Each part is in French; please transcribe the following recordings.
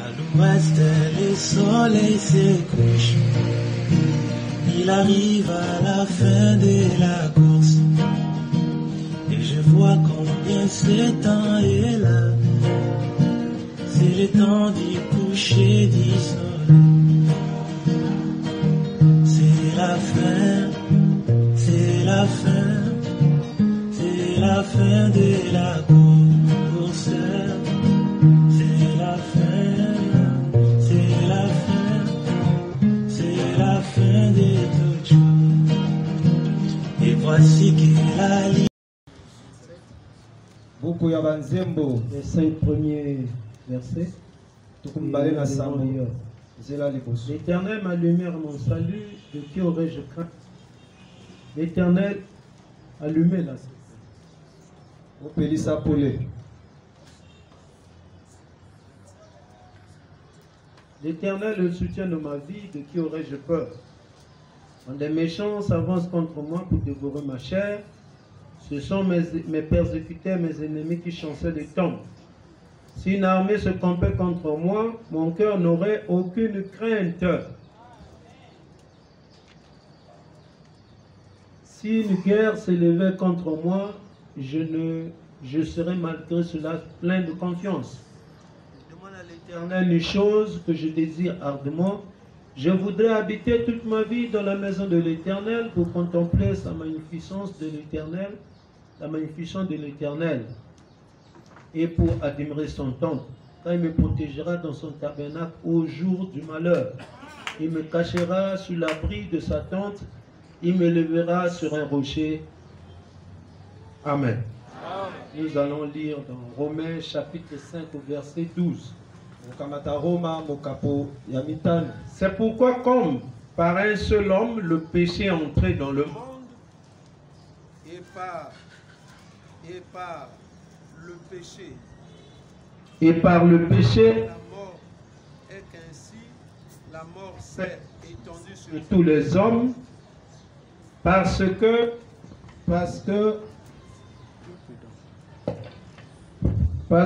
À l'ouest, le soleil se couche. Il arrive à la fin de la course. Et je vois combien ce temps est là. C'est le temps du coucher du soleil. C'est la fin, c'est la fin, c'est la fin de la course. C'est la fin, c'est la fin, c'est la fin de toute chose. Et voici que la ligne. Les 5 premiers versets. L'Éternel ma lumière, mon salut, de qui aurais-je craint? L'Éternel, allumez-la. L'Éternel est le soutien de ma vie, de qui aurais-je peur? Quand des méchants s'avancent contre moi pour dévorer ma chair, ce sont mes persécuteurs, mes ennemis qui chancellent les tombes. Si une armée se campait contre moi, mon cœur n'aurait aucune crainte. Si une guerre s'élevait contre moi, je serais malgré cela plein de confiance. Je demande à l'Éternel une chose que je désire ardemment. Je voudrais habiter toute ma vie dans la maison de l'Éternel pour contempler sa magnificence de l'Éternel, la magnificence de l'Éternel, et pour admirer son temple, car il me protégera dans son tabernacle au jour du malheur. Il me cachera sous l'abri de sa tente, il me lèvera sur un rocher. Amen. Nous allons lire dans Romains chapitre 5 au verset 12. C'est pourquoi comme par un seul homme le péché est entré dans le monde, et par le péché, la mort, et qu'ainsi la mort s'est étendue sur tous les hommes, parce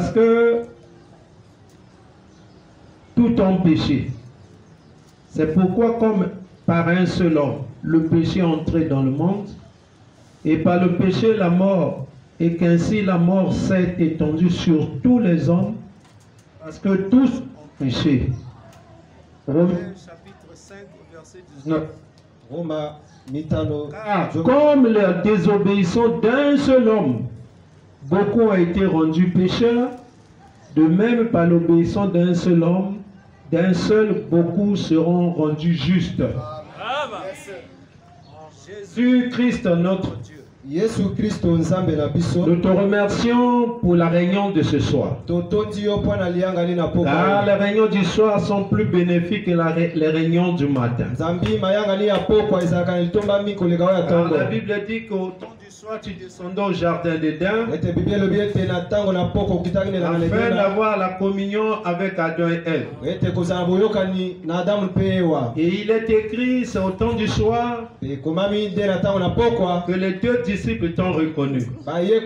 que tout ont péché. C'est pourquoi comme par un seul homme le péché est entré dans le monde, et par le péché la mort, et qu'ainsi la mort s'est étendue sur tous les hommes, parce que tous ont péché. Romains chapitre 5, verset 19. Car comme la désobéissance d'un seul homme, beaucoup ont été rendus pécheurs, de même par l'obéissance d'un seul homme, d'un seul, beaucoup seront rendus justes. Jésus-Christ, notre Dieu. Nous te remercions pour la réunion de ce soir. Car les réunions du soir sont plus bénéfiques que les réunions du matin. Car la Bible dit qu'au temps du soir, tu descendais au jardin d'Éden afin d'avoir la communion avec Adam et Ève. Et il est écrit, c'est au temps du soir que les deux disciples t'ont reconnu. Et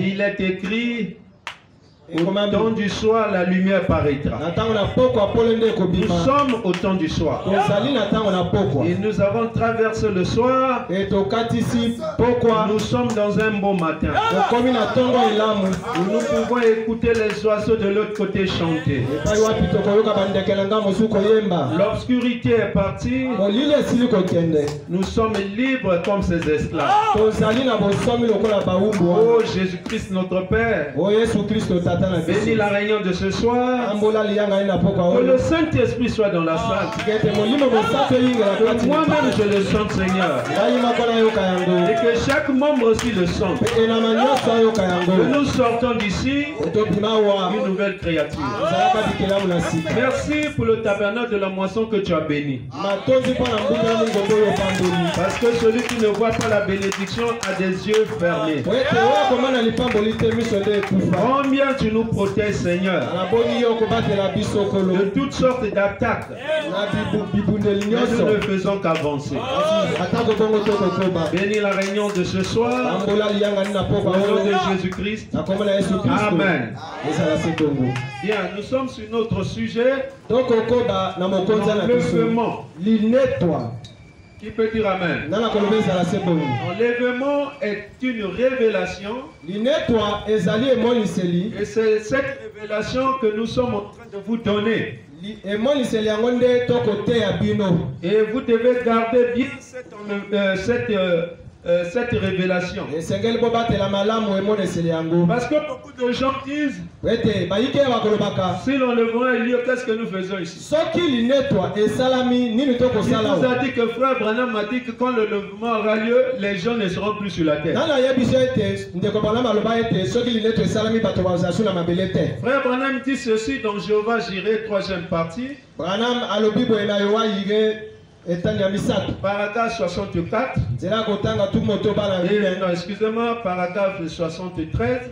il est écrit, au temps du soir, la lumière paraîtra. Nous sommes au temps du soir. Et nous avons traversé le soir. Pourquoi? Nous sommes dans un beau matin. Où nous pouvons écouter les oiseaux de l'autre côté chanter. L'obscurité est partie. Nous sommes libres comme ces esclaves. Oh Jésus-Christ notre Père. Bénis la réunion de ce soir. Que le Saint-Esprit soit dans la salle. Que moi-même je le sente, Seigneur. Et que chaque membre aussi le sente. Que nous sortons d'ici une nouvelle créature. Merci pour le tabernacle de la moisson que tu as béni. Parce que celui qui ne voit pas la bénédiction a des yeux fermés. Combien tu nous protèges, Seigneur, de toutes sortes d'attaques. Nous ne faisons qu'avancer. Bénis la réunion de ce soir. Au nom de Jésus-Christ. Amen. Bien, nous sommes sur notre sujet. L'enlèvement. Qui peut dire Amen? L'enlèvement est une révélation. Et c'est cette révélation que nous sommes en train de vous donner. Et vous devez garder bien cette révélation. Parce que beaucoup de gens disent, si l'enlèvement a lieu, qu'est-ce que nous faisons ici? Il nous a dit que frère Branham m'a dit que quand l'enlèvement aura lieu, les gens ne seront plus sur la terre. Frère Branham dit ceci dans Jéhovah Jireh, 3e partie. Paragraphe 64. Non, excusez-moi, paragraphe 73.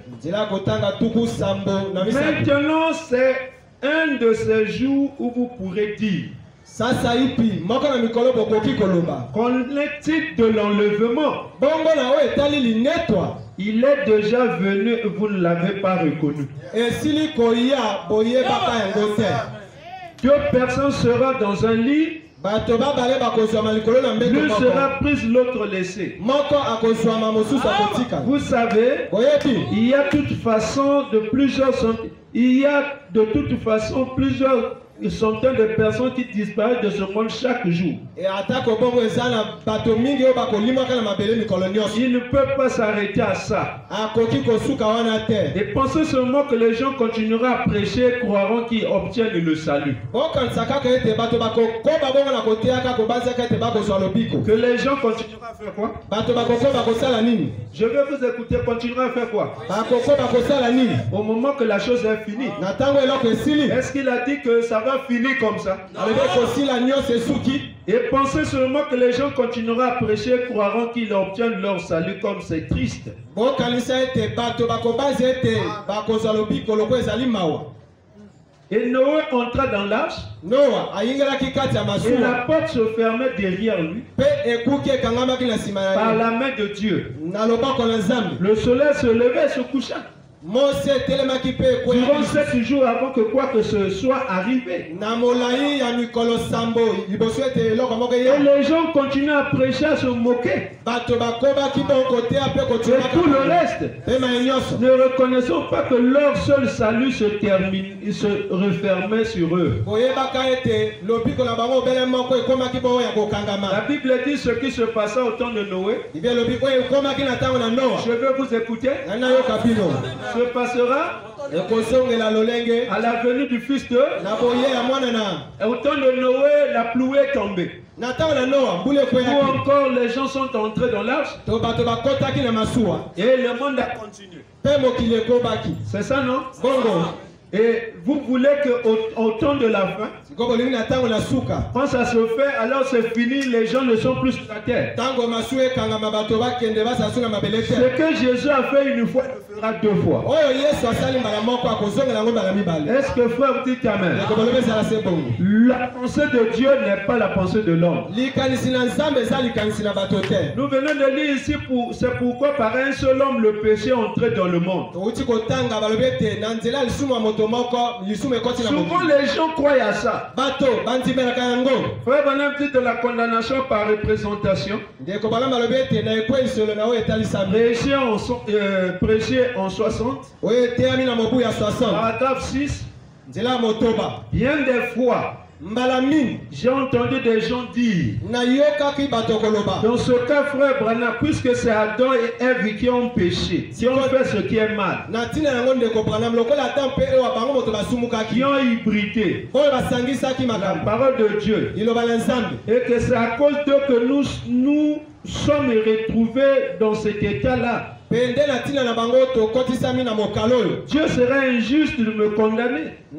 Maintenant, c'est un de ces jours où vous pourrez dire. Qu'en est-il de l'enlèvement? Il est déjà venu, vous ne l'avez pas reconnu. Deux personnes seront dans un lit. L'une sera prise, l'autre laissée. Vous savez, il y a de toute façon plusieurs centaines de personnes qui disparaissent de ce monde chaque jour. Il ne peut pas s'arrêter à ça. Et pensez seulement que les gens continueront à prêcher, croiront qu'ils obtiennent le salut. Que les gens continueront à faire quoi? Je vais vous écouter, continueront à faire quoi? Au moment que la chose est finie. Est-ce qu'il a dit que ça va finir comme ça? Et pensez seulement que les gens continueront à prêcher, croiront qu'ils obtiennent leur salut, comme c'est triste. Et Noé entra dans l'arche. Et la porte se fermait derrière lui. Par la main de Dieu. Le soleil se levait et se coucha. Durant 7 jours avant que quoi que ce soit arrivé. Et les gens continuent à prêcher, à se moquer. Et tout le reste ne reconnaissant pas que leur seul salut se termine, il se refermait sur eux. La Bible dit ce qui se passa au temps de Noé. Je vais vous écouter. Se passera à la venue du fils de. Et au temps de Noé, la pluie est tombée. Ou encore les gens sont entrés dans l'arche. Et le monde a continué. C'est ça, non? Et vous voulez qu'au temps de la fin, quand ça se fait, alors c'est fini, les gens ne sont plus sur la terre. Ce que Jésus a fait une fois, il le fera 2 fois. Est-ce que frère vous dites Amen? La pensée de Dieu n'est pas la pensée de l'homme. Nous venons de lire ici, c'est pourquoi par un seul homme le péché est entré dans le monde. Souvent les gens croient à ça. Frère Branham dit de la condamnation par représentation. Prêcher en 60. Paragraphe 6. Bien des fois, j'ai entendu des gens dire, dans ce cas, frère Branham, puisque c'est Adam et Ève qui ont péché, qui ont fait ce qui est mal, qui ont hybridé la parole de Dieu, et que c'est à cause d'eux que nous sommes retrouvés dans cet état-là, Dieu serait injuste de me condamner. Je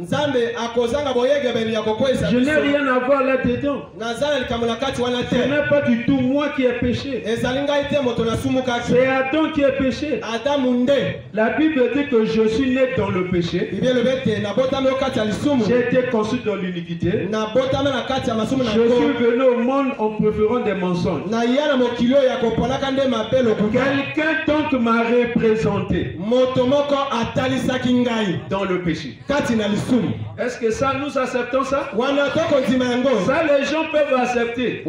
n'ai rien à voir là-dedans. Ce n'est pas du tout moi qui ai péché. C'est Adam qui a péché. La Bible dit que je suis né dans le péché. J'ai été conçu dans l'iniquité. Je suis venu au monde en préférant des mensonges. Quelqu'un donc m'a représenté dans le péché. Est-ce que ça, nous acceptons ça? Ça, les gens peuvent accepter.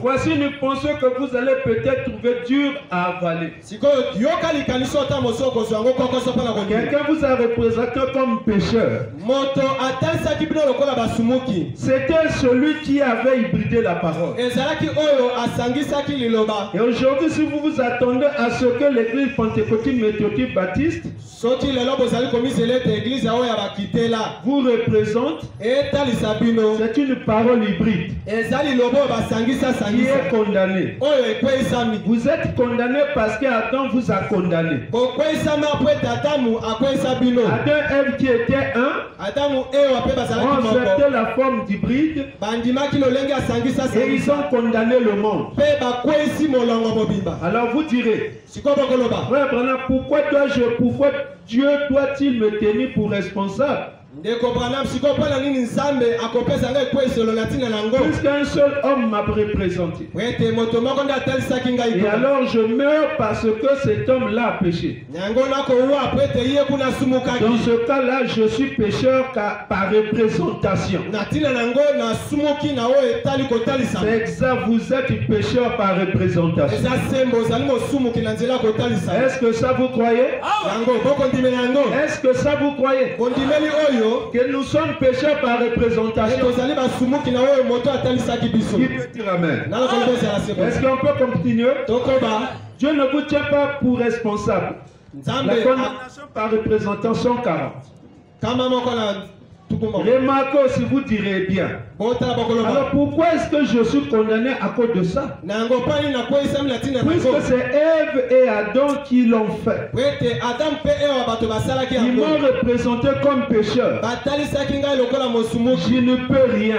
Voici une pensée que vous allez peut-être trouver dur à avaler. Quelqu'un vous a représenté comme pécheur. C'était celui qui avait hybridé la parole. Et aujourd'hui, si vous vous attendez à ce que l'église pentecôtiste méthodiste baptiste vous représente, c'est une parole hybride qui est condamnée. Vous êtes condamné parce qu'Adam vous a condamné. Adam et Ève qui étaient un ont accepté la forme d'hybride et ils ont condamné le monde. Alors vous direz, pourquoi Dieu doit-il me tenir pour responsable? Puisqu'un seul homme m'a représenté. Et alors je meurs parce que cet homme-là a péché. Dans ce cas-là, je suis pécheur par représentation. C'est exact, vous êtes pécheur par représentation. Est-ce que ça vous croyez? Est-ce que ça vous croyez? Que nous sommes pécheurs par représentation. Qui peut dire amen? Est-ce qu'on peut continuer? Dieu ne vous tient pas pour responsable. La condamnation par représentation 40. Remarquez si vous direz bien. Alors pourquoi est-ce que je suis condamné à cause de ça? Puisque c'est Ève et Adam qui l'ont fait. Ils m'ont représenté comme pécheur. Je ne peux rien.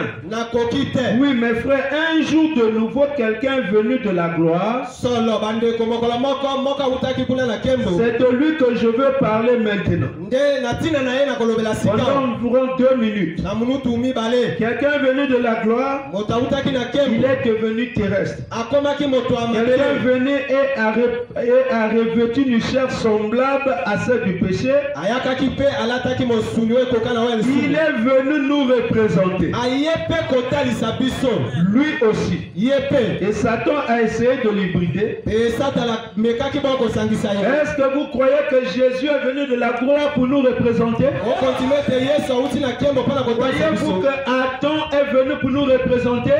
Oui mes frères, un jour de nouveau quelqu'un venu de la gloire. C'est de lui que je veux parler maintenant. Pendant environ 2 minutes. Quelqu'un venu de la gloire, il est devenu terrestre. Quelqu'un venu et a revêtu une chair semblable à celle du péché. Il est venu nous représenter. Lui aussi. Et Satan a essayé de l'hybrider. Est-ce que vous croyez que Jésus est venu de la gloire pour nous représenter? Voyez-vous que Adam est venu pour nous représenter?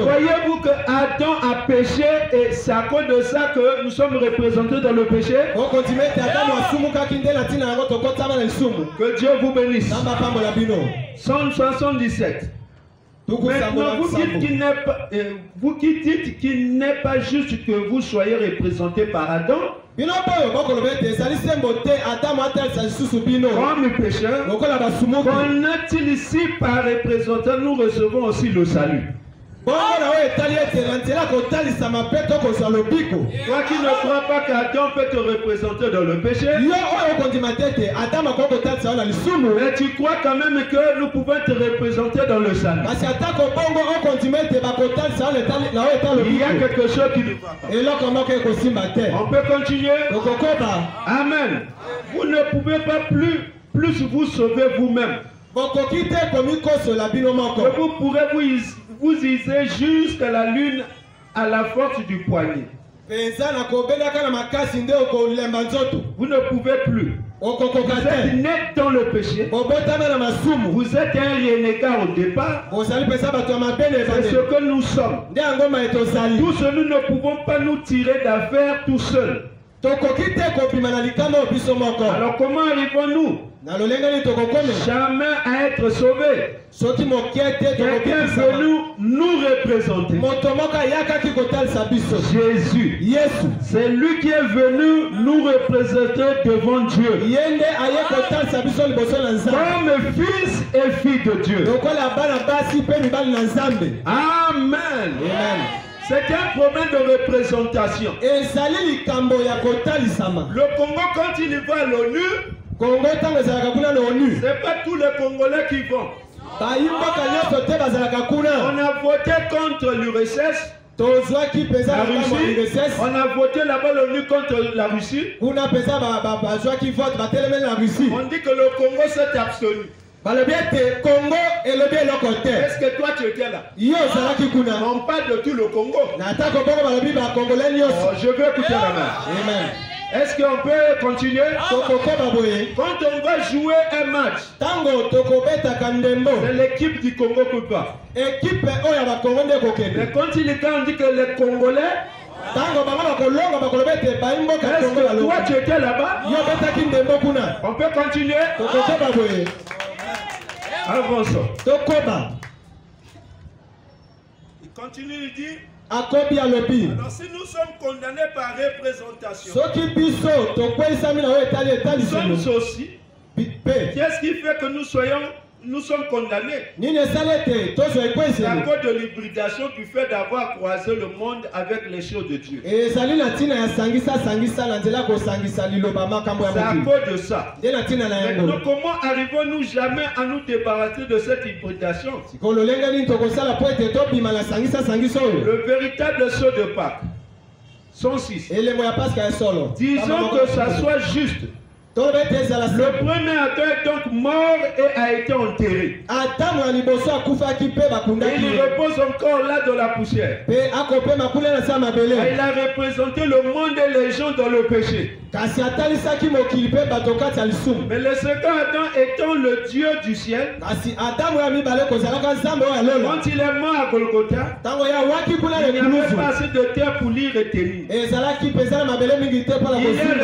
Voyez-vous que Adam a péché et c'est à cause de ça que nous sommes représentés dans le péché? Que Dieu vous bénisse. Psaume 77. Maintenant, vous qui dites qu'il n'est pas juste que vous soyez représentés par Adam. Comme pécheur, qu'on est-il ici par représentant, nous recevons aussi le salut. Toi qui ne crois pas qu'Adam peut te représenter dans le péché, mais tu crois quand même que nous pouvons te représenter dans le salut. Il y a quelque chose qui ne va pas. On peut continuer. Amen. Vous ne pouvez pas plus vous sauver vous-même. Vous pourrez vous iser jusqu'à la lune à la force du poignet. Vous ne pouvez plus. Vous êtes né dans le péché. Vous êtes un renégat au départ. C'est ce que nous sommes. Tous nous ne pouvons pas nous tirer d'affaire tout seuls. Alors comment arrivons-nous jamais à être sauvés? Quelqu'un est venu nous représenter. Jésus. C'est lui qui est venu nous représenter devant Dieu. Comme fils et fille de Dieu. Amen. C'est un problème de représentation. Le Congo, quand il va à l'ONU, c'est pas tous les Congolais qui vont. On a voté contre l'URSS, la Russie. On a voté là-bas l'ONU contre la Russie. On dit que le Congo s'est abstenu. Est-ce que toi tu étais là? On parle de tout le Congo. Je veux écouter la main. Amen. Est-ce qu'on peut continuer? Quand on va jouer un match, c'est l'équipe du Congo qui part. Mais quand il est on dit que les Congolais, est-ce que toi tu étais là-bas? On peut continuer? Avançons. Il continue, il dit. Alors si nous sommes condamnés par représentation, nous sommes aussi. Qu'est-ce qui fait que nous sommes condamnés? C'est à cause de l'hybridation du fait d'avoir croisé le monde avec les choses de Dieu. C'est à cause de ça. Maintenant, comment arrivons-nous jamais à nous débarrasser de cette hybridation? Le véritable saut de Pâques sont 6. Disons que ça soit juste. Le premier Adam est donc mort et a été enterré. Et il repose encore là dans la poussière. Et il a représenté le monde et les gens dans le péché. Mais le second Adam étant le Dieu du ciel, quand il est mort à Golgotha, il n'y avait pas assez de terre pour l'y retenir. Il est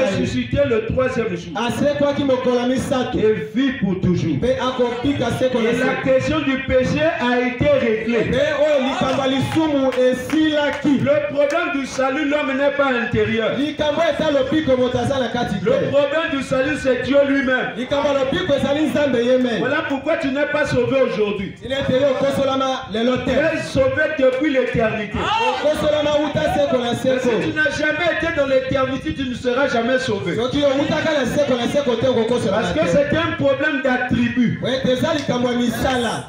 ressuscité le troisième jour. Et vit pour toujours. Et la question du péché a été réglée. Le problème du salut, l'homme n'est pas intérieur. Le problème du salut, c'est Dieu lui-même. Voilà pourquoi tu n'es pas sauvé aujourd'hui. Tu es sauvé depuis l'éternité. Si tu n'as jamais été dans l'éternité, tu ne seras jamais sauvé. Parce que c'est un problème d'attribut.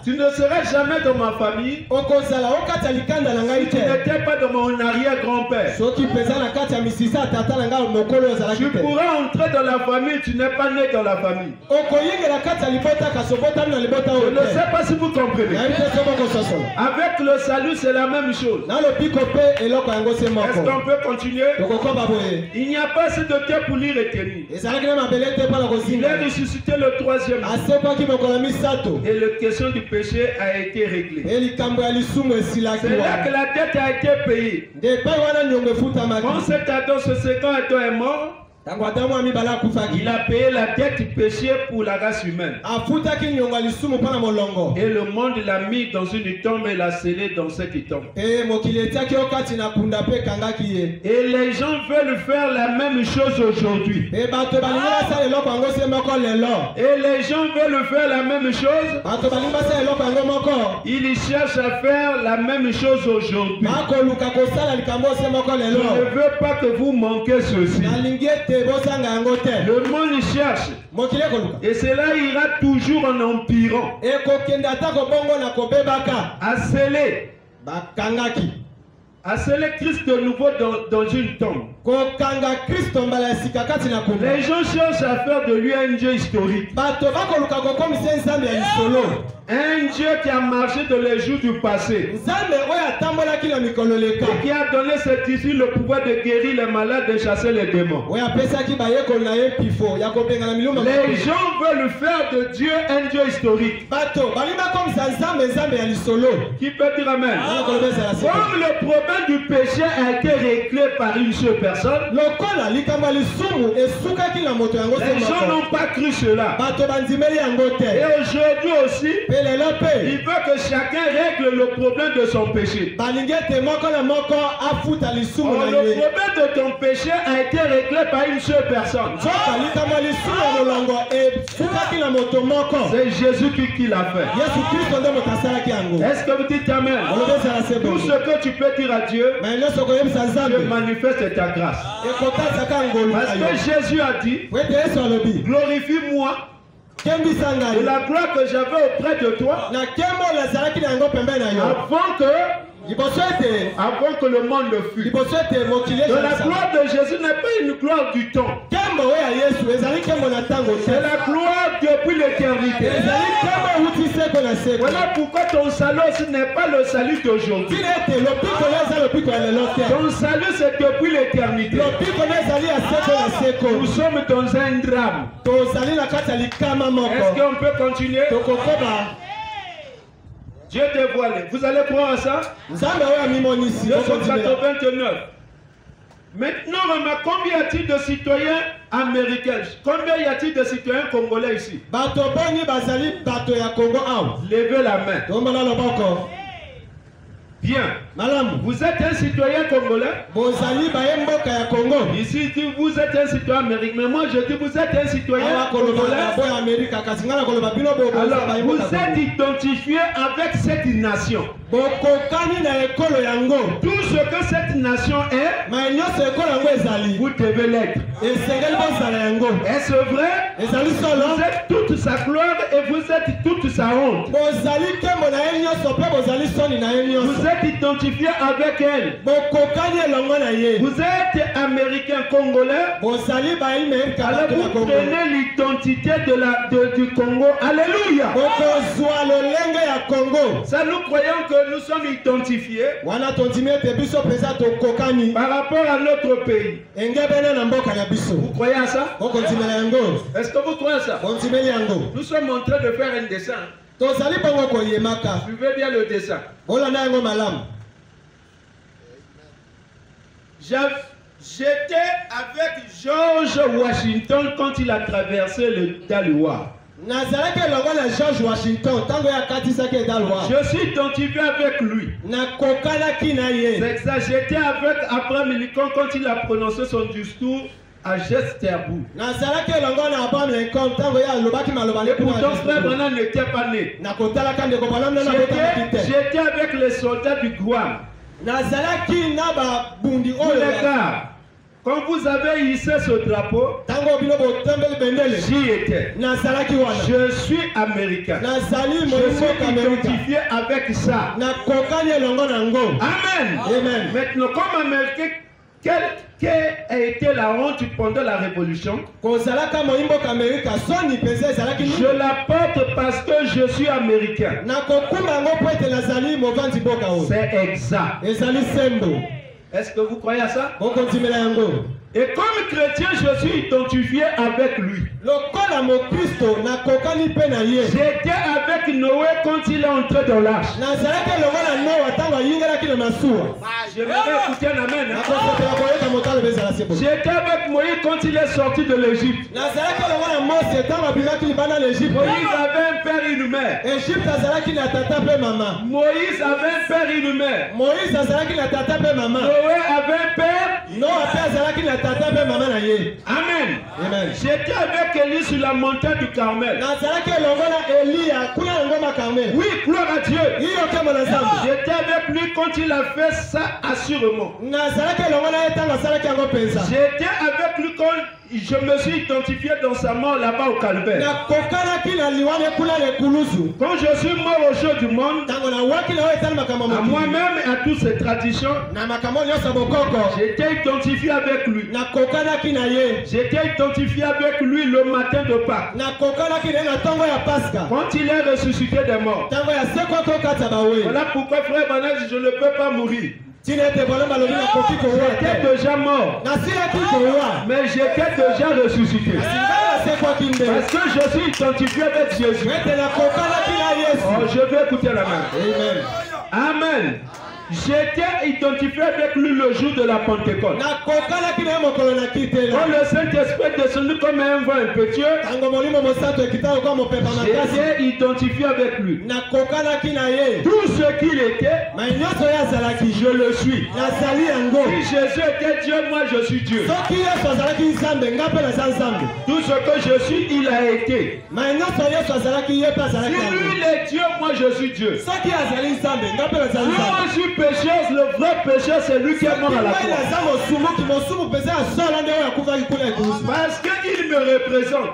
Tu ne seras jamais dans ma famille. Tu n'étais pas dans mon arrière-grand-père. Tu pourras entrer dans la famille, tu n'es pas né dans la famille. Je ne sais pas si vous comprenez. Avec le salut, c'est la même chose. Est-ce qu'on peut continuer? Il n'y a pas assez de terre pour l'y retenir. Il est ressuscité le troisième jour. Et la question du péché a été réglée. C'est là que la dette a été payée. Quand cet Adam, ce second Adam est mort, il a payé la dette du péché pour la race humaine. Et le monde l'a mis dans une tombe et l'a scellé dans cette tombe. Et les gens veulent faire la même chose aujourd'hui. Et les gens veulent faire la même chose. Ils cherchent à faire la même chose aujourd'hui. Je ne veux pas que vous manquiez ceci. Le monde cherche. Et cela ira toujours en empirant. À sceller Christ de nouveau dans une tombe. Les gens cherchent à faire de lui un Dieu historique. Un Dieu qui a marché dans les jours du passé. Nzambe oyo atambolaki na mikolo leka. Et qui a donné ses disciples le pouvoir de guérir les malades, de chasser les démons. Oyo apesaki bayekoli na ye pifo ya kopengana miluma. Les gens veulent faire de Dieu un Dieu historique. Bato balinga komisa Nzambe Nzambe ya lisolo. Qui peut dire amen? Comme le problème du péché a été réglé par une seule personne, lokola likambo lisumu esukaki na moto yango les gens n'ont pas cru cela. bato bandimeli yango te. Et aujourd'hui aussi, Pelelo pe il veut que chacun règle le problème de son péché. balingi ete moko na moko afuta lisumu Or, na le ye. problème de ton péché a été réglé par une seule personne. Nzoka likambo lisumu ya molongo esukaki na moto moko. C'est Jésus qui l'a fait. Yesu Kristo nde moto asalaki yango. Est-ce que vous dites amen? Olobi ezala se Tout bongo. ce que tu peux dire à Dieu, Mais nyonso koyebisa Dieu Nzambe manifeste ta grâce. ekotasaka ngolu Parce na yo. que Jésus a dit, Po ete Yesu alobi glorifie-moi kembisa de ngai la gloire que j'avais auprès de toi na nkembo nazalaki na yango pembeni na yo. Liboso avant que le monde ne fût. ete mokili De la ezalisa. gloire de Jésus n'est pas une gloire du temps. Nkembo oyo ya Yesu ezali nkembo na ntango te. C'est la gloire depuis l'éternité. ezali nkembo euti seko na seko. Voilà pourquoi ton salut ce n'est pas le salut d'aujourd'hui. tina ete lopikolo eza lopiko ya lelo te. Ton salut c'est depuis l'éternité. lopikolo ezali ya seko na seko. Nous sommes dans un drame. tozali na kati ya likama Est-ce moko. qu'on peut continuer? tokokoba Dieu dévoilé. Vous allez croire à ça? Nzambe oyo amimonisi. Psaume 89. Maintenant, remarque, combien y a-t-il de citoyens américains? Combien y a-t-il de citoyens congolais ici? bato boni bazali bato ya Congo awa. Levez la main. tombona loboko. Bien. malamu. Vous êtes un citoyen congolais? bozali baye mboka ya Congo. Ici, vous êtes un citoyen américain. Mais moi, je dis, vous êtes un citoyen awa koloba congolais. na boya Amerika kasi ngana koloba bino bo Alors, baye vous mboka ya êtes Congo. identifié avec cette nation. bokokani na ekolo yango. Tout ce que cette nation est, mais nyonso ekolo yango ezali. vous devez l'être. esengeli bozala yango. Est-ce vrai? ezali solo. Vous êtes toute sa gloire et vous êtes toute sa honte. bozali nkembo na ye nyonso mpe bozali soni na ye Vous nyonso. êtes identifié avec elle. bokokani elongo na ye. Vous êtes américain congolais. bozali bayimerika Alors bato na vous Congo. prenez l'identité du Congo. Alléluia. bokozwa lolenge ya Congo. Ça, nous croyons que nous sommes identifiés wana tondimi ete biso mpenza tokokani. par rapport à notre pays. engebene na mboka na biso. Vous croyez à ça? okondimela yango. Est-ce que vous croyez à ça? ondimeli yango. Nous sommes en train de faire un dessin. tozali bongo koyemaka. Suivez bien le dessin. bolanda yango malamu. J'étais avec George Washington quand il a traversé le Dalois. nazalaki elongo na George Washington ntango ye akatisaki edalwa. Je suis identifié avec lui. nakokanaki na ye. C'est ça, j'étais avec Abraham Lincoln quand il a prononcé son discours à Gettysburg. nazalaki elongo na Abraham Lincoln ntango ye alobaki maloba Et pourtant, frère Branham n'était pas né. nakotalaka ndeko Branham nde nabotamaki te. J'étais avec les soldats du Guam. nazalaki na babundi Tous les oyo. gars, quand vous avez hissé ce drapeau, ntango bino botembeli bendele. j'y étais. nazalaki wana. Je suis américain. nazali Je molimboka suis Amerika. identifié avec ça. nakokani elongo nango. Amen. Amen. Maintenant, comme américain, quelle a été la honte pendant la révolution? kozalaka molimboka Amerika soni mpenza ezalaki nini? Je la porte parce que je suis américain. nakokumba yango mpo ete nazali movandi mboka oyo. C'est exact. ezali sembo. Est-ce que vous croyez à ça? okondimela yango. Et comme chrétien, je suis identifié avec lui. lokola mokristo nakokani mpe na ye. J'étais avec Noé quand il est entré dans l'arche. nazalaki elongo na Noa ntango ayingelaki na masuwa. J'aimerais écouter un amen. Hein? nakosepela koyeba motalo bezala sembo. J'étais avec Moïse quand il est sorti de l'Égypte. nazalaki elongo na Mose ntango abimaki libanda na Egypte. Moïse avait un père et une mère. Egypte azalaki na tata mpe mama. Moïse avait un père et une mère. Moïse azalaki na tata mpe mama. Noé avait un père. Noa mpe azalaki na tata mpe mama na ye. Amen. Amen. J'étais avec Élie sur la montagne du Carmel. nazalaki elongo na Eliya kuna yango makarmel. Oui, gloire à Dieu. iyo nkembo na Nzambe. J'étais avec lui quand il a fait ça assurément. nazalaki elongo na ye ntango asalaki yango mpenza. J'étais avec lui quand je me suis identifié dans sa mort là-bas au calvaire. Quand je suis mort au jour du monde, à moi-même et à toutes ces traditions, j'étais identifié avec lui. J'étais identifié avec lui le matin de Pâques. Quand il est ressuscité des morts. Voilà pourquoi, frère Banel, je ne peux pas mourir. J'étais déjà mort, mais j'étais déjà ressuscité. Parce que je suis identifié avec Jésus. Oh, je vais écouter la main. Amen. J'étais identifié avec lui le jour de la Pentecôte. Quand le Saint-Esprit est descendu comme un vent impétueux, j'étais identifié avec lui. Tout ce qu'il était, je le suis. Si Jésus était Dieu, moi je suis Dieu. Tout ce que je suis, il a été. Si lui il est Dieu, moi je suis Dieu. Moi je suis pécheur, le vrai pécheur, c'est lui qui est mort à la croix. Parce qu'il me représente.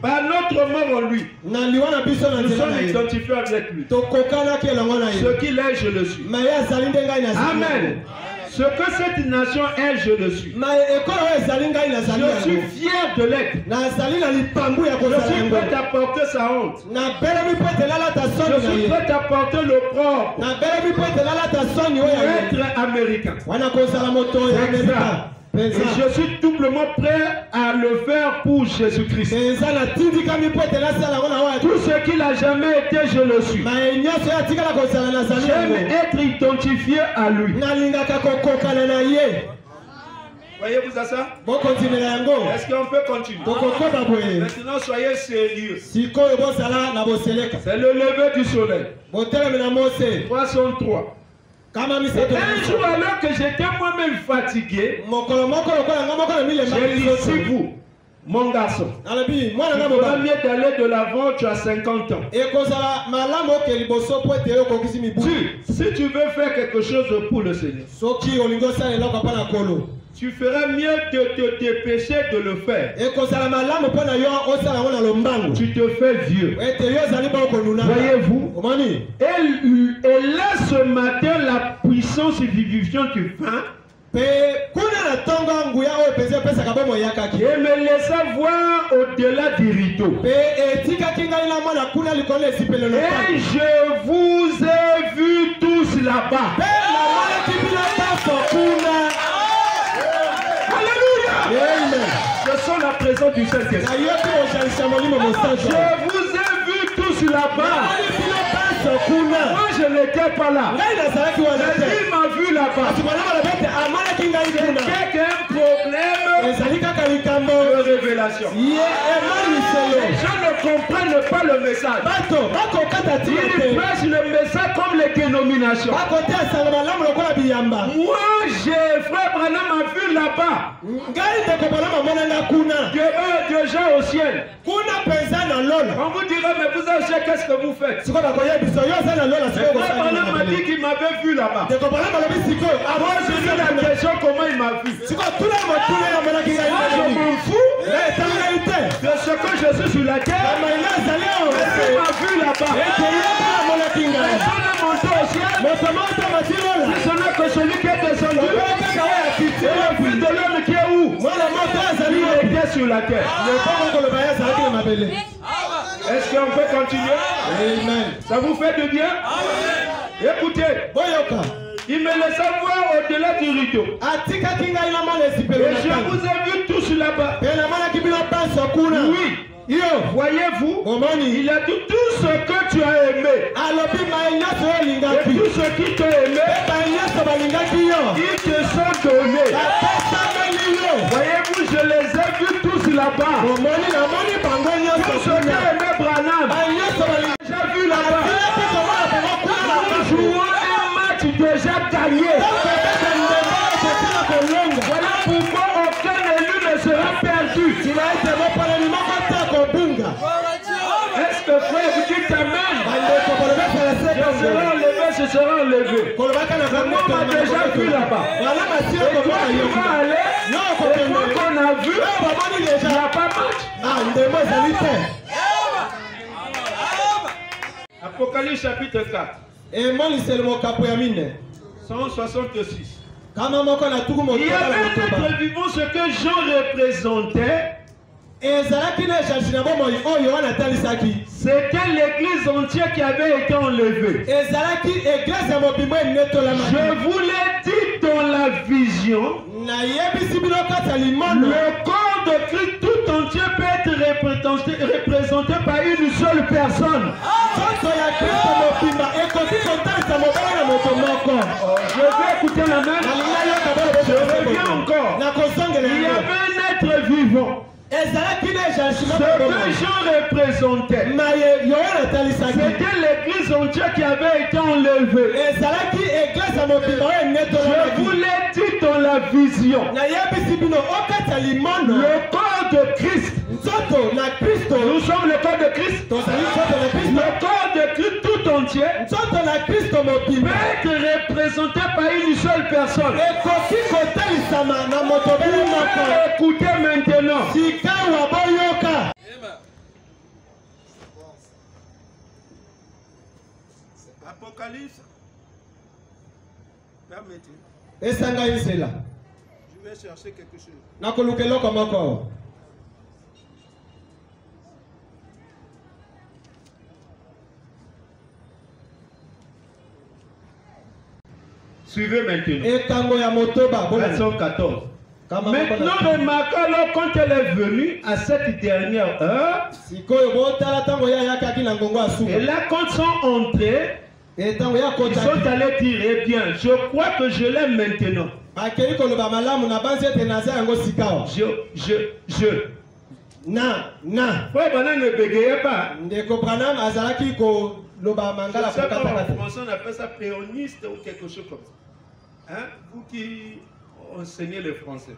Par notre mort en lui, nous sommes identifiés avec lui. Ce qu'il est, je le suis. Amen. Ce que cette nation est, je le suis. Je suis fier de l'être. Je suis prêt à porter sa honte. Je suis prêt à porter l'opprobre pour être américain. Et je suis doublement prêt à le faire pour Jésus-Christ. Tout ce qu'il n'a jamais été, je le suis. J'aime être identifié à lui. Voyez-vous à ça? Est-ce qu'on peut continuer? Maintenant, soyez sérieux. C'est le lever du soleil. 303. Et un jour, alors que j'étais moi-même fatigué, j'ai dit, si vous, mon garçon, tu feras mieux d'aller de l'avant, tu as 50 ans. Si tu veux faire quelque chose pour le Seigneur, tu feras mieux de te dépêcher de le faire. Tu te fais vieux. Voyez-vous? Et là ce matin, la puissance vivifiante du vin et me laissa voir au-delà du rideau. Et je vous ai vus tous là-bas. Je sens la présence du Saint-Esprit. Je vous ai vus tous là-bas. Moi je n'étais pas là. Mais il m'a vu là-bas. C'était un problème de révélation. Les gens ne comprennent pas le message. Ils prêchent le message comme les dénominations. Moi, frère Branham m'a vu là-bas. Dieu gens au ciel. On vous dira, mais vous achetez, qu'est-ce que vous faites? Frère Branham m'a dit qu'il m'avait vu là-bas. Moi, je dis la question, comment il m'a vu? Moi, je m'en fous de ce que je suis sur la terre. Mais il m'a vu là-bas. Personne n'est monté au ciel. Ce n'est que celui qui est descendu. Et le Fils de l'homme qui est où? Il était sur la terre. Est-ce qu'on peut continuer? Amen. Ça vous fait de bien? Amen. Écoutez. Il me laissa voir au-delà du rideau. Et je vous ai vu tous là-bas. Oui. Voyez-vous, il a dit tout ce que tu as aimé. Et tout ce qui t'a aimé, ils te sont donnés. Voyez-vous, je les ai vus tous là-bas. Tout ce qu'a aimé Branham, j'ai vu là-bas. Nous jouons un match déjà gagné. Voilà pourquoi aucun élu ne sera perdu. Est-ce que frère, vous dites amen? Je serai enlevé, je sera enlevé. Moi, on m'a déjà vu là-bas. Et toi, tu vas aller. Et toi qu'on a vu, il n'y a pas match. Apocalypse chapitre 4. 166. Il y avait un être vivant, ce que Jean représentait. C'était l'église entière qui avait été enlevée. Je vous l'ai dit dans la vision. Le corps de Christ tout entier peut être représenté par une seule personne. Je vais écouter la même. Je reviens encore. Il y avait un être vivant. Ce que Jean représentait, c'était l'église entière qui avait été enlevée. Je vous l'ai dit dans la vision. Le corps de Christ. Nous sommes le corps de Christ. Le corps de Christ tout entier peut être représenté par une seule personne. Écoutez maintenant. Apocalypse. Permettez. Je vais chercher quelque chose. Suivez maintenant. Verset 14. Maintenant, remarquez alors quand elle est venue à cette dernière heure, et là, quand ils sont entrés, ils sont allés dire, eh bien, je crois que je l'aime maintenant. Frère Branham ne bégayait pas. Je sais pas, en français, on appelle ça péoniste ou quelque chose comme ça. Hein? Vous qui enseignez le français.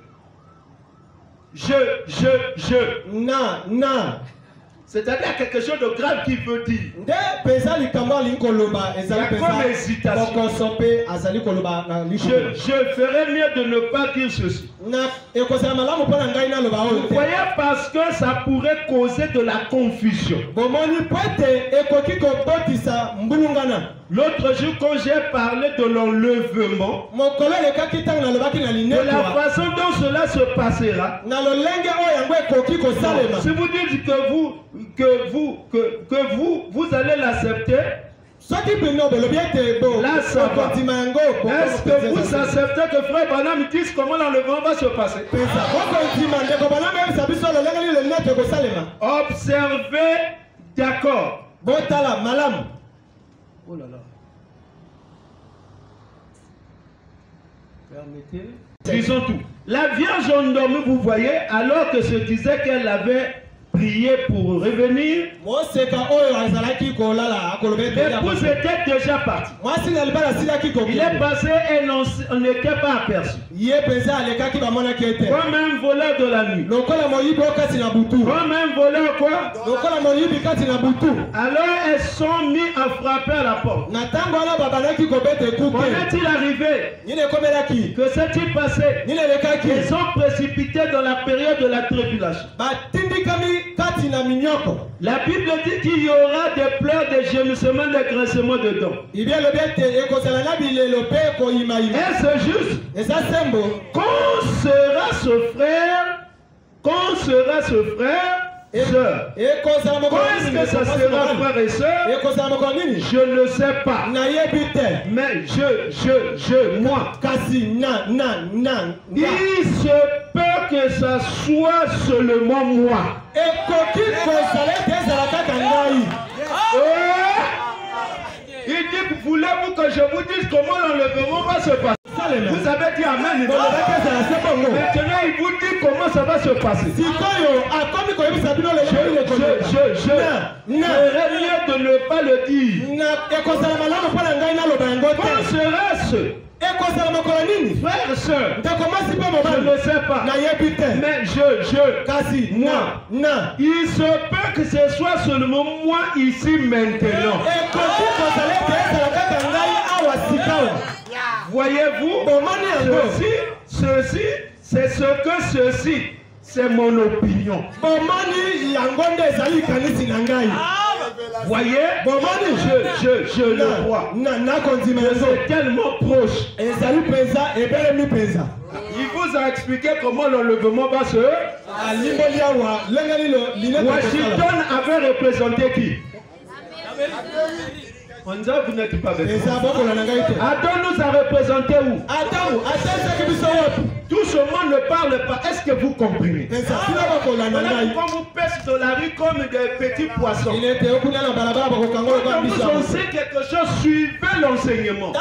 C'est-à-dire quelque chose de grave qui veut dire. Il y a comme hésitation. Je ferais mieux de ne pas dire ceci. Vous voyez, parce que ça pourrait causer de la confusion. L'autre jour, quand j'ai parlé de l'enlèvement, de la façon dont cela se passera, si vous dites que vous allez l'accepter, là ça va. Est-ce que vous acceptez que Frère Branham dise comment l'enlèvement va se passer? Observez, d'accord. Oh là là. Permettez. Disons tout. La Vierge endormie, vous voyez, alors que se disait qu'elle avait prié pour revenir, l'épouse était déjà partie. Il est passé et on n'était pas aperçu. Comme un voleur de la nuit. Comme un voleur quoi? Alors elles sont mis à frapper à la porte. Comment est-il arrivé? Que s'est-il passé? Ils sont précipités dans la période de la tribulation. La Bible dit qu'il y aura des pleurs, des gémissements, des grincements de dents. Est-ce juste? Quand sera ce frère? Quand sera ce frère? Sœur. Quand est-ce que ça sera frère et sœur? Je ne sais pas. Mais moi. Il se peut que ça soit seulement moi. Il dit, voulez-vous que je vous dise comment l'enlèvement va se passer? Vous avez dit amen. Maintenant, il vous dit comment ça va se passer. Je ferais mieux de ne pas le dire. Quand sera-ce? Frères et sœurs, je ne sais pas. Mais moi, il se peut que ce soit seulement moi ici maintenant. Voyez-vous, ceci, c'est ce que ceci, c'est mon opinion. Voyez, je le vois. C'est tellement proche. Il vous a expliqué comment l'enlèvement va se... Washington avait représenté qui? On dit vous n'êtes pas avec nous. Adam nous a représenté où? Tout ce monde ne parle pas. Est-ce que vous comprenez? Quand vous pêchez dans la rue comme des petits poissons. Quand vous pensez quelque chose, suivez l'enseignement.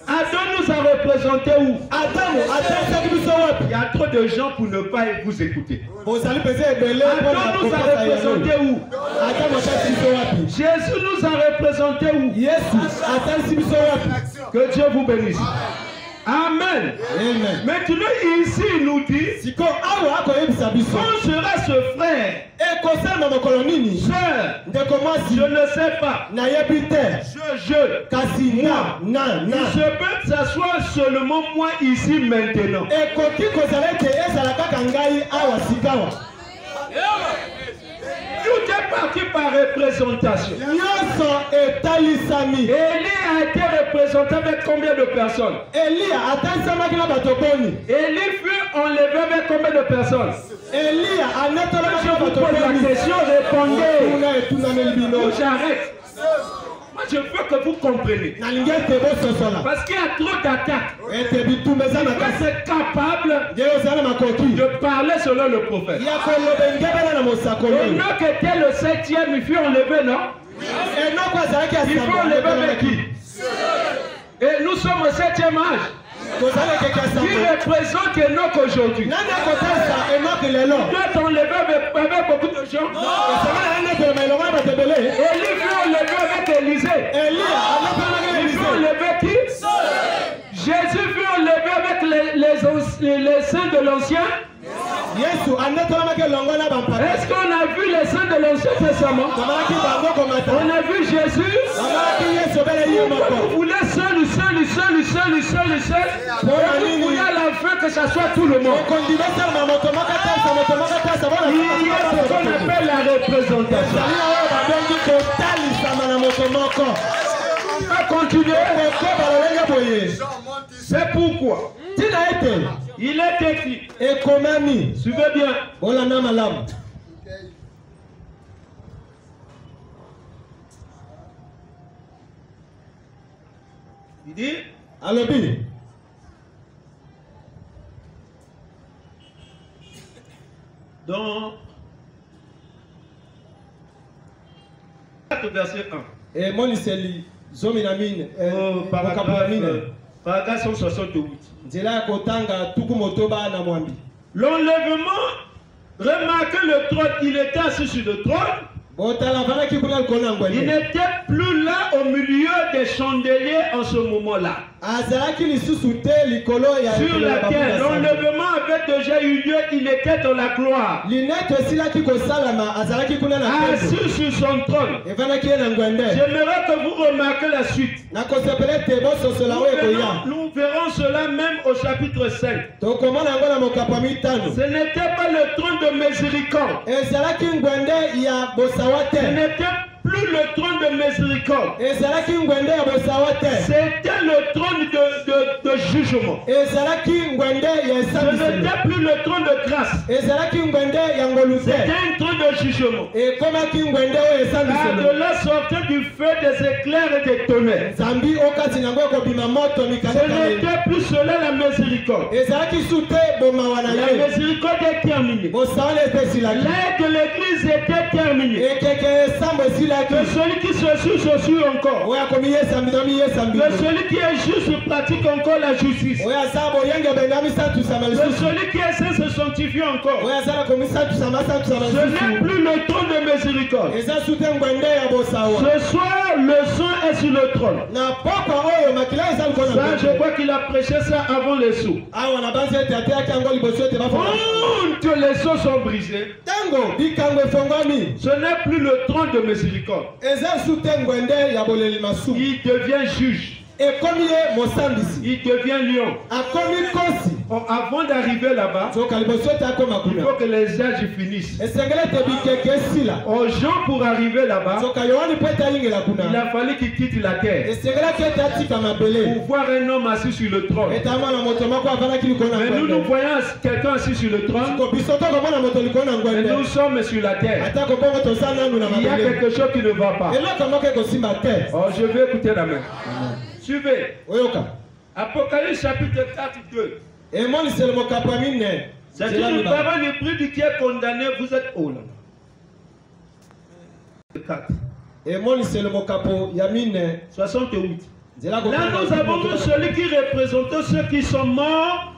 Adam nous a représenté où? Il y a trop de gens pour ne pas vous écouter. Adam nous a représenté où? Jésus nous a représenté où? Que Dieu vous bénisse. Amen. Amen. Maintenant ici il nous dit quand sera ce frère, sœur, je ne sais pas, moi, il se peut que ça soit seulement moi ici maintenant. Tout est parti par représentation. Élie a été représenté avec combien de personnes? Élie fut enlevé avec combien de personnes? Je vous pose la question, répondez. J'arrête. Moi, je veux que vous compreniez. Parce qu'il y a trop d'attaques. Vous êtes capable de parler selon le prophète. Enoch était le 7e, il fut enlevé, non? Il fut enlevé avec qui? Et nous sommes au 7e âge. Qui représente Enoch aujourd'hui? Il doit être enlevé avec beaucoup de gens. Élie fut enlevé avec Élisée. Il fut enlevé qui? Jésus fut enlevé avec les saints de l'Ancien. Est-ce qu'on a vu les saints de l'Ancien Testament? On a vu Jésus. Vous voulez seul. Vous voulez à la fin que ça soit tout le monde. Il y a ce qu'on appelle la représentation. On va continuer. C'est pourquoi il est écrit. Suivez bien. Il dit dans verset 1. Paragraphe 168. L'enlèvement, remarquez le trône, il était assis sur le trône. Il n'était plus là au milieu des chandeliers en ce moment-là. Sur la terre, l'enlèvement avait déjà eu lieu, il était dans la gloire. Assis sur son trône. J'aimerais que vous remarquez la suite. Nous verrons cela même au chapitre 5. Ce n'était pas le trône de miséricorde. Ce n'était plus le trône de miséricorde. C'était le trône de jugement. Ce n'était plus le trône de grâce. C'était un trône de jugement. Car de là sortait du feu des éclairs et des tonnerres. Ce n'était plus cela la miséricorde. La miséricorde est terminée. L'aide de l'église était terminée. Que celui qui se suit encore. Que celui qui est juste pratique encore la justice. Que celui qui essaie de se sanctifier encore. Ce n'est plus le trône de miséricorde. Ce soir, le sang est sur le trône. Na pokwa oyo makila eza likolo Ça, je crois qu'il a prêché ça avant les sceaux. awa na banzi ete ateyaki yango liboso ete bafona Quand les sceaux sont brisés, ntango bikango efongwami ce n'est plus le trône de miséricorde. eza su te ngwende ya boleli masumu Il devient juge. ekomi ye mosambisi Il devient lion. akomi kosi Or, avant d'arriver là-bas, soka liboso ete akoma il kuna faut que les âges finissent. esengeli ete bikeke esila Aux gens, pour arriver là-bas, soka yohani mpo ete ayingela il kuna a fallu qu'il quitte la terre esengelaki ete atika mabele pour voir un homme assis sur le trône. ete amona moto moko avandaki likolo na Mais nous, nous ngwende voyons quelqu'un assis sur le trône, ko biso tokomona moto likolo na mais nous ngwende sommes sur la terre. atako bongo toza nanu na Il y a mabele quelque chose qui ne va pas. eloko moko ekosimba te Oh, je vais écouter la main. Suivez. oyoka Apocalypse chapitre 4, 2. emoniselo mokapo ya mine C'est une parole hybride qui est condamnée. Vous êtes où là? 4. emoniselo mokapo ya mine 68. nzela Là, nous avons vu celui qui représentait ceux qui sont morts.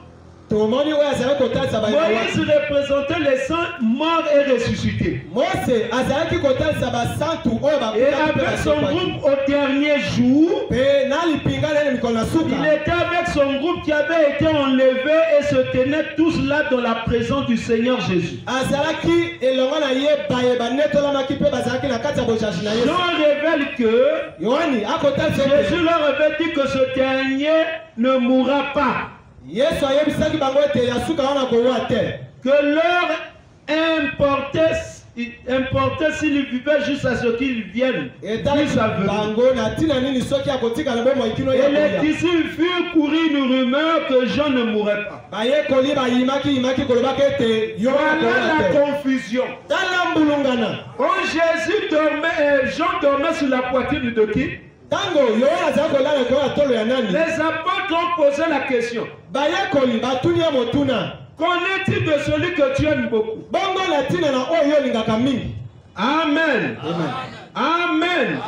tomoni oyo azalaki kotalisa Moïse représentait les saints morts et ressuscités. mose azalaki kotalisa basantu oyo Et avec son groupe au dernier jour, mpe na lipinga nene mikolo na il suka était avec son groupe qui avait été enlevé et se tenaient tous là dans la présence du Seigneur Jésus. azalaki elongo na ye baye banetolamaki mpe bazalaki na kati ya bojaji na ye Jean révèle que yohani akotalisa Jésus ete leur avait dit que ce dernier ne mourra pas, yesu ayebisaki bango ete ya suka wana kowa te que leur importait s'ils vivaient jusqu'à ce qu'ils viennent. etali Puis ça venait. bango na ntina nini soki akotikala bomoi kino Et les ya disciples firent courir une rumeur que Jean ne mourrait pas. bayekoli bayimaki kolobaki ete yo Voilà la akowa te confusion. tala mbulungana Oh, Jésus dormait, Jean dormait sur la poitrine de qui? ntango yohana azalaki kolala likolo ya tolo ya nani Les apôtres ont posé la question. bayekoli batuni ye motuna Qu'en est-il de celui que tu aimes beaucoup? bongo na ntina na oyo olingaka mingi Amen. Amen.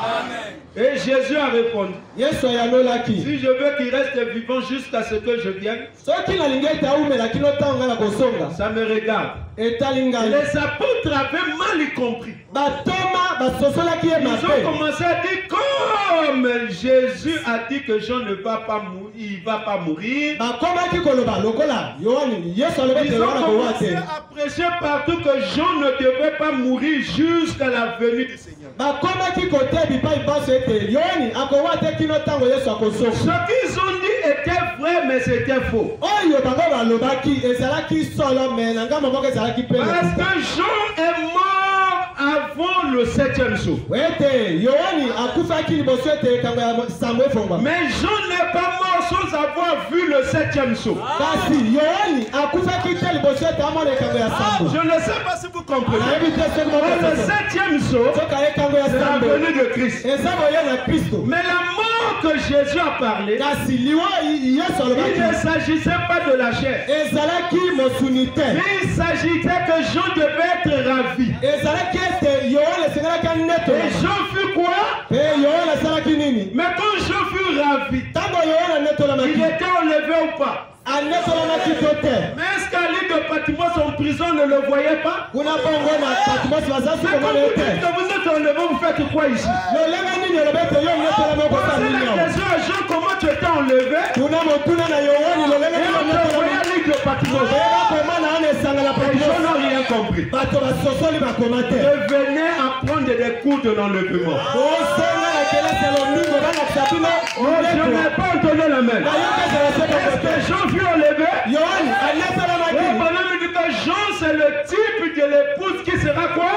Et Jésus a répondu, yesu ayalolaki si je veux qu'il reste vivant jusqu'à ce que je vienne, soki nalingi ete aumela kino ntango ngai na kosonga ça me regarde. etali ngai Les apôtres avaient mal compris. batoma basosolaki ye Ils ont mabe commencé à dire, comme Jésus a dit que Jean ne va pas mourir, il va pas mourir. bakomaki koloba lokola yohani yesu alobi ete Ils ont yohana kowa commencé te à prêcher partout que Jean ne devait pas mourir jusqu'à la venue du Seigneur. bakomaki kote bipai baso ete yohani akowa te kino ntango yesu akosonga Ce qu'ils ont dit était vrai, mais c'était faux. oyo bango balobaki ezalaki solo me na ngambo moko ezalaki Parce pele que Jean est mort avant le 7e jour. ete yohani akufaki liboso ete ekambo ya sango efongwa Mais Jean n'est pas mort sans avoir vu le 7e jour. kasi yohani akufaki te liboso ete amona ekambo ya sango Je ne sais pas si vous comprenez. nayebi te soki moko Mais le 7e jour, soki ayekango ya c'est la sango venue de Christ. eza boye na kristo Mais la mort que Jésus a parlé, kasi liwa yesu il alobaki ne s'agissait pas de la chair. ezalaki mosuni te Il s'agissait que Jean devait être ravi. ezalaki ete yohana esengelaki Et anetola Jean fut quoi? mpe yohana asalaki nini Mais quand Jean fut ravi, ntango yohana il anetolamaki était enlevé ou pas? anetolamaki to te Mais est-ce qu'à l'île de Patmos en prison ne le voyait pas? kuna bongo na patimosi baza Mais quand sukomana vous ye dites te que vous êtes enlevé, vous faites quoi ici? lolenge nini olobi ete yo netolami okosa Posez nini la awa question à Jean comment tu étais enlevé kuna motuna na yohani lolenge et nini on te voyait onetolami à l'île de Patmos. ebakomana ana esanga na Les gens patimosi n'ont rien compris. bato basosoli bakoma te Revenez apprendre des cours de l'enlèvement. osonga na kelasi ya lomingo balakisa bino Oh, je n'ai pas entendu la main. nayoki ezala se Est-ce kokote que Jean fut enlevé? yohani Oh, anetolamaki pendant me dit que Jean, c'est le type de l'épouse qui sera quoi?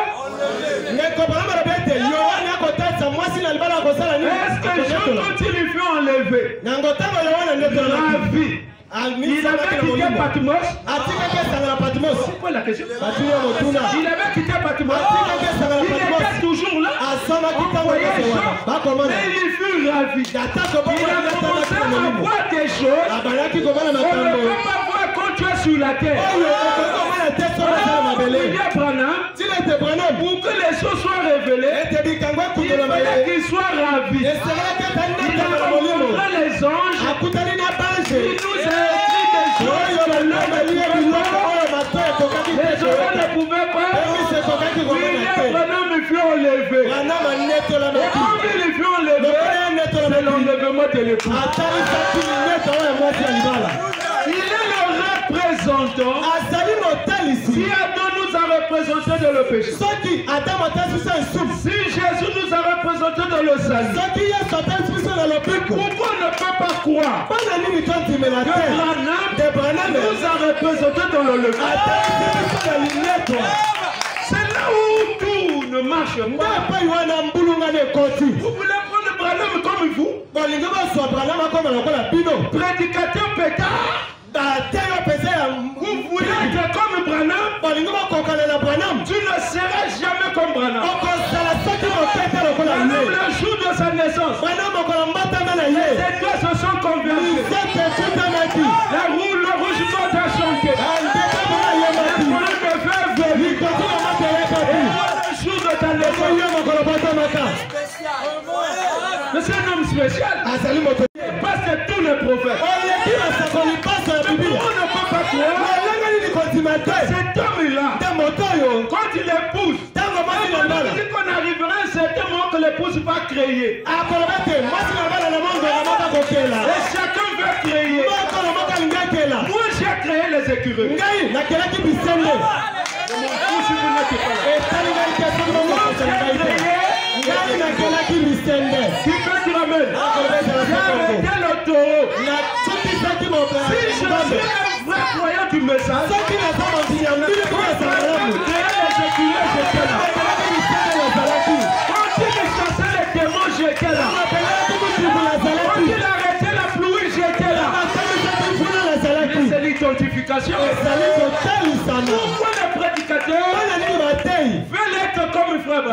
ndeko balama lobi ete yohani akotalisa mwasi na libala akosala Est-ce que Jean, nini quand il fut enlevé, nango ntango yohana netolamaki ravi, il avait quitté Patmos? atikaki esanga na patimosi Pourquoi la question? batuni ya motuna Il avait quitté Patmos. Il était toujours là. asomaki ntango nyonso wana bakomana Mais il fut ravi. atako Il a commencé à voir des choses abanaki komona qu'on ne makambo peut pas voir quand tu es sur la terre. oyo okoki komona te so basala mabele William Branham, tina ete branam pour que les choses soient révélées, ete bikango il ekundolama fallait ye qu'il soit ravi. esengelaki ete Il alinatanga a na molimo rencontré les anges. akutani na Il bange nous a écrit des choses oyo que l'homme balobeli ye ne pouvait biloko pas. oyo mato ekokaki te Les hommes ne pouvaient pas. ewisi ekokaki komona William Branham fut enlevé. Et quand il fut enlevé, c'est l'enlèvement de l'époux. Il est le représentant. Si Adam nous a représentés dans le péché, si Jésus nous a représentés dans le salut, pourquoi on ne peut pas croire que Branham nous a représentés dans le levée? C'est là où tout ne marche pas. Vous voulez prendre Branham comme vous? Prédicateur pétard. Vous voulez être comme Branham? Tu ne seras jamais comme Branham. Le jour de sa naissance, les étoiles se sont converties. La roue, le rouge a chanté. Mais c'est un homme spécial. Il passe tous les prophètes. On ne peut pas croire. Cet homme-là, quand il épouse, on dit qu'on arrivera à un certain moment que l'épouse va créer. Et chacun veut créer. Moi j'ai créé les écureuils. Qui peut te ramener? J'ai arrêté le taureau. Si je suis un vrai croyant du message, quand il a créé les écureuils, j'étais là. Quand il chassait les démons, j'étais là. Quand il arrêtait la pluie, j'étais là. C'est l'identification. Pourquoi le prédicateur veut l'être comme un frère?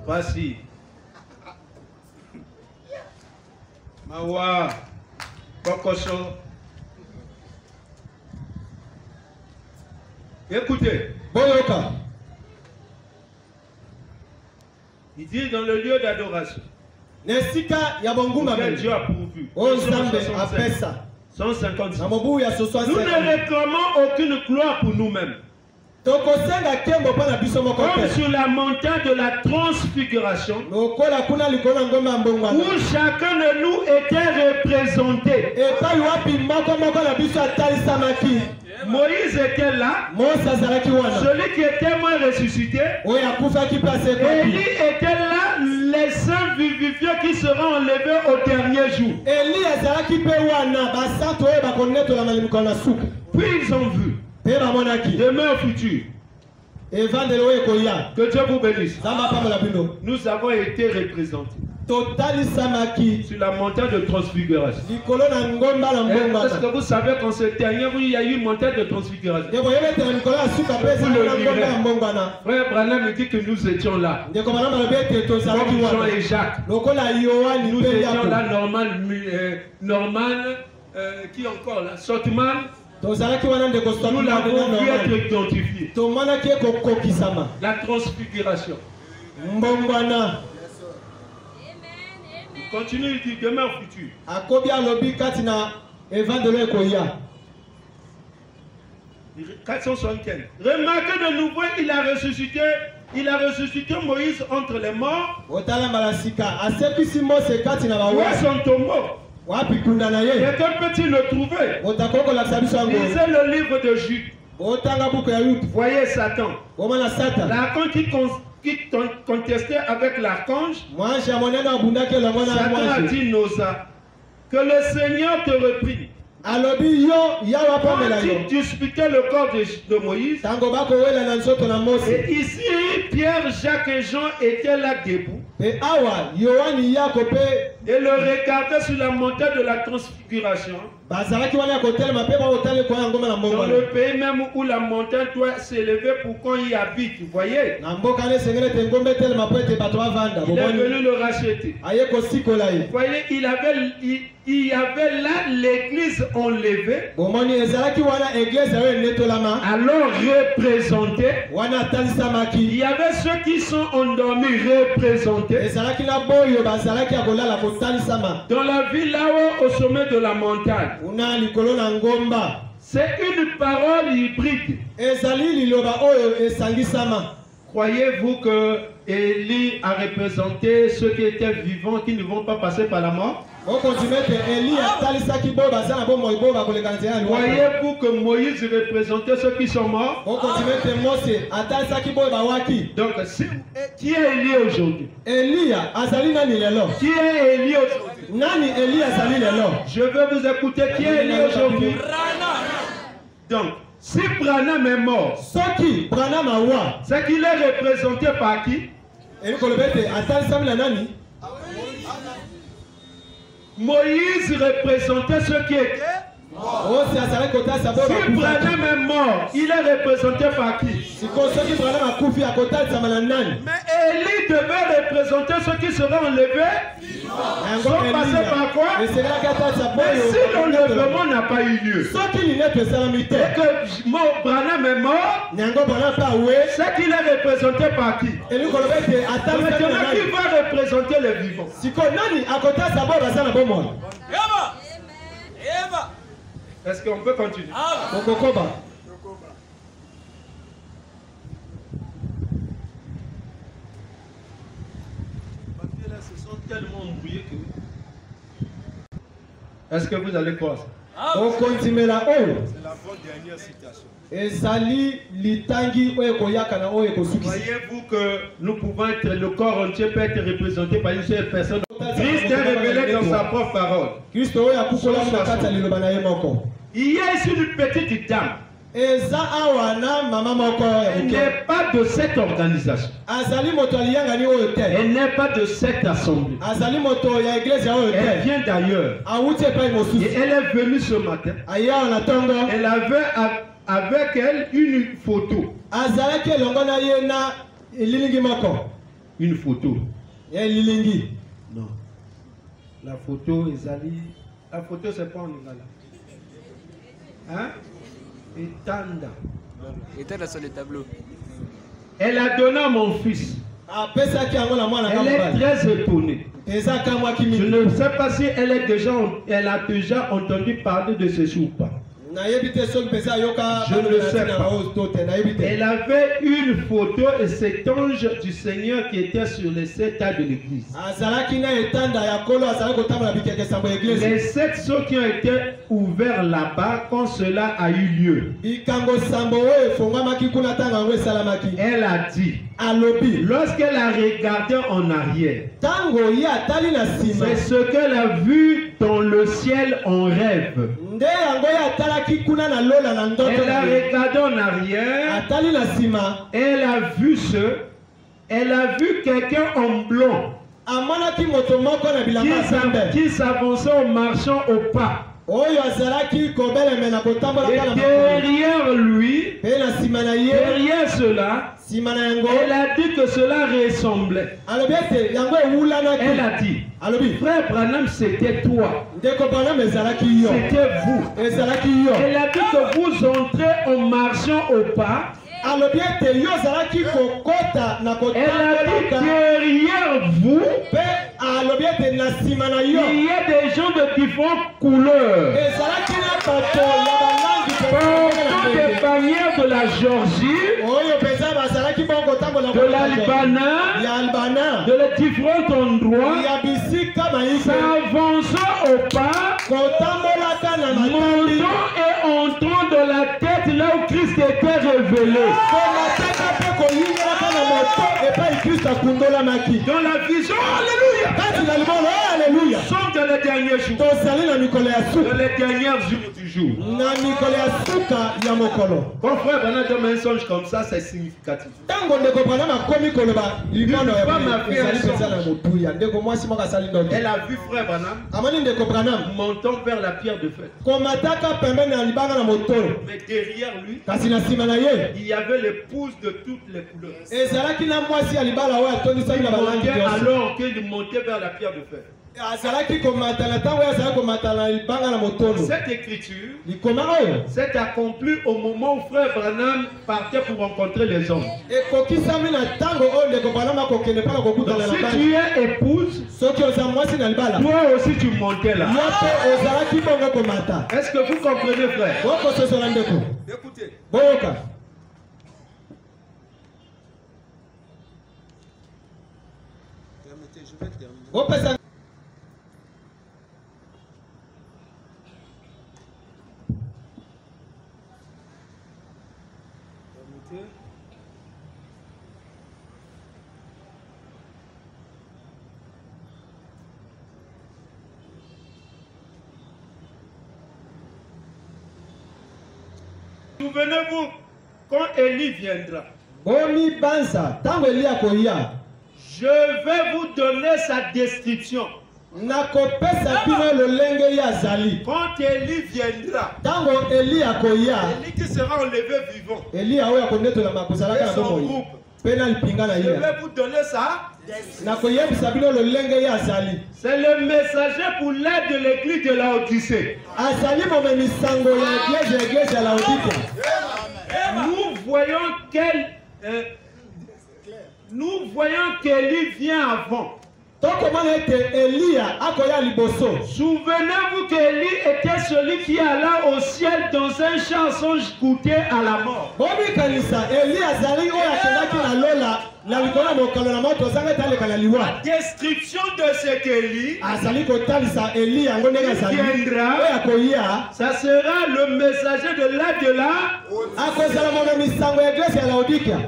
Pasi. Mawa. Kokoso. Écoutez. Boyoka. Il dit dans le lieu d'adoration. Nesika ya bonguma que Dieu a pourvu. 156. Nous ne réclamons aucune gloire pour nous-mêmes. Comme sur la montagne de la transfiguration, où chacun de nous était représenté. Moïse était là, celui qui était mort ressuscité. Élie était là, les saints vivifiés qui seront enlevés au dernier jour. Puis ils ont vu. Demain au futur. Que Dieu vous bénisse. Nous avons été représentés sur la montagne de transfiguration. Est-ce que vous savez qu'en ce dernier jour, il y a eu une montagne de transfiguration? Frère Branham me dit que nous étions là. Comme Jean et Jacques. Nous étions là, Norman, qui encore là? Sotman. Nous l'avons vu être identifié. La transfiguration. Continue, il dit demain au futur. 475. Remarquez de nouveau, il a ressuscité Moïse entre les morts. Où est son tombeau? Quelqu'un peut-il le trouver? Lisez le livre de Jude. Voyez Satan. L'archange qui contestait avec l'archange. Satan a dit Nosa, que le Seigneur te reprime. Quand il disputait le corps de Moïse, et ici Pierre, Jacques et Jean étaient là debout et le regardaient sur la montagne de la transfiguration, dans le pays même où la montagne doit s'élever pour qu'on y habite. Vous voyez, il est venu le racheter. Vous voyez, il y avait là l'église enlevée, alors représentée. Il y avait ceux qui sont endormis représentés. Dans la ville là-haut, au sommet de la montagne. C'est une parole hybride. Croyez-vous que Élie a représenté ceux qui étaient vivants, qui ne vont pas passer par la mort? Croyez-vous que Moïse représentait ceux qui sont morts? Donc, qui est Élie aujourd'hui? Qui est Élie aujourd'hui? Je veux vous écouter. Qui est Élie aujourd'hui? Donc, si Branham est mort, c'est qu'il est représenté par qui? Moïse représentait ceux qui étaient. Si Branham est mort, il est représenté par qui? Mais Élie devait représenter ceux qui seront enlevés. Sont passés par quoi? Mais si l'enlèvement n'a pas eu lieu, et que Branham est mort, c'est qu'il est représenté par qui? Maintenant, qui va représenter les vivants? Est-ce qu'on peut continuer? Ce sont tellement embrouillés que... Est-ce que vous allez croire ça? On continue là. C'est la dernière citation. Voyez-vous que nous pouvons être, le corps entier peut être représenté par une seule personne. Christ est révélé dans sa propre parole. Il y a ici une petite dame. Elle n'est pas de cette organisation. Elle n'est pas de cette assemblée. Elle vient d'ailleurs. Et elle est venue ce matin. Elle avait avec elle une photo. Une photo. Non. La photo, Ezali. La photo, c'est pas en Lingala. Hein? Et Tanda. Éteins sur le tableau. Elle a donné à mon fils. Elle est très étonnée. Je ne sais pas si elle a déjà entendu parler de ceci ou pas. Je ne le sais pas. Elle avait une photo et cet ange du Seigneur qui était sur les 7 tas de l'église. Les 7 sceaux qui ont été ouverts là-bas quand cela a eu lieu. Elle a dit, lorsqu'elle a regardé en arrière, c'est ce qu'elle a vu dans le ciel en rêve. Elle a regardé en arrière. Elle a vu quelqu'un en blanc qui s'avançait en marchant au pas. Et derrière lui, derrière cela, elle a dit que cela ressemblait. Elle a dit, frère Branham, c'était toi. C'était vous. Elle a dit que vous entrez en marchant au pas. Elle a dit derrière vous, il y a des gens de différentes couleurs. Portant des bannières de la Géorgie, de l'Albana, de les différents endroits, s'avançant au pas, montant et entrant de la tête là où Christ était révélé. Dans la vision, alléluia. Nous sommes dans les derniers jours. Dans les derniers jours du jour. Quand frère Branham donne un songe comme ça, c'est significatif. Elle a vu frère Branham montant vers la pierre de fête. Mais derrière lui, il y avait l'épouse de toutes les couleurs. Alors qu'il montait vers la pierre de fête. Cette écriture s'est accomplie au moment où Frère Branham partait pour rencontrer les hommes. Donc, si tu es épouse, toi aussi tu montais là. Est-ce que vous comprenez, frère? Écoutez. Je vais terminer. Souvenez-vous, quand Élie viendra, je vais vous donner sa description. Quand Élie viendra, Élie qui sera enlevé vivant, et son groupe, je vais vous donner ça. C'est le messager pour l'aide de l'église de Laodicée. Nous voyons qu'Élie vient avant. Souvenez-vous qu'Élie était celui qui alla au ciel dans un champ sans goûter à la mort. La description de cet Élie viendra, ça sera le messager de là.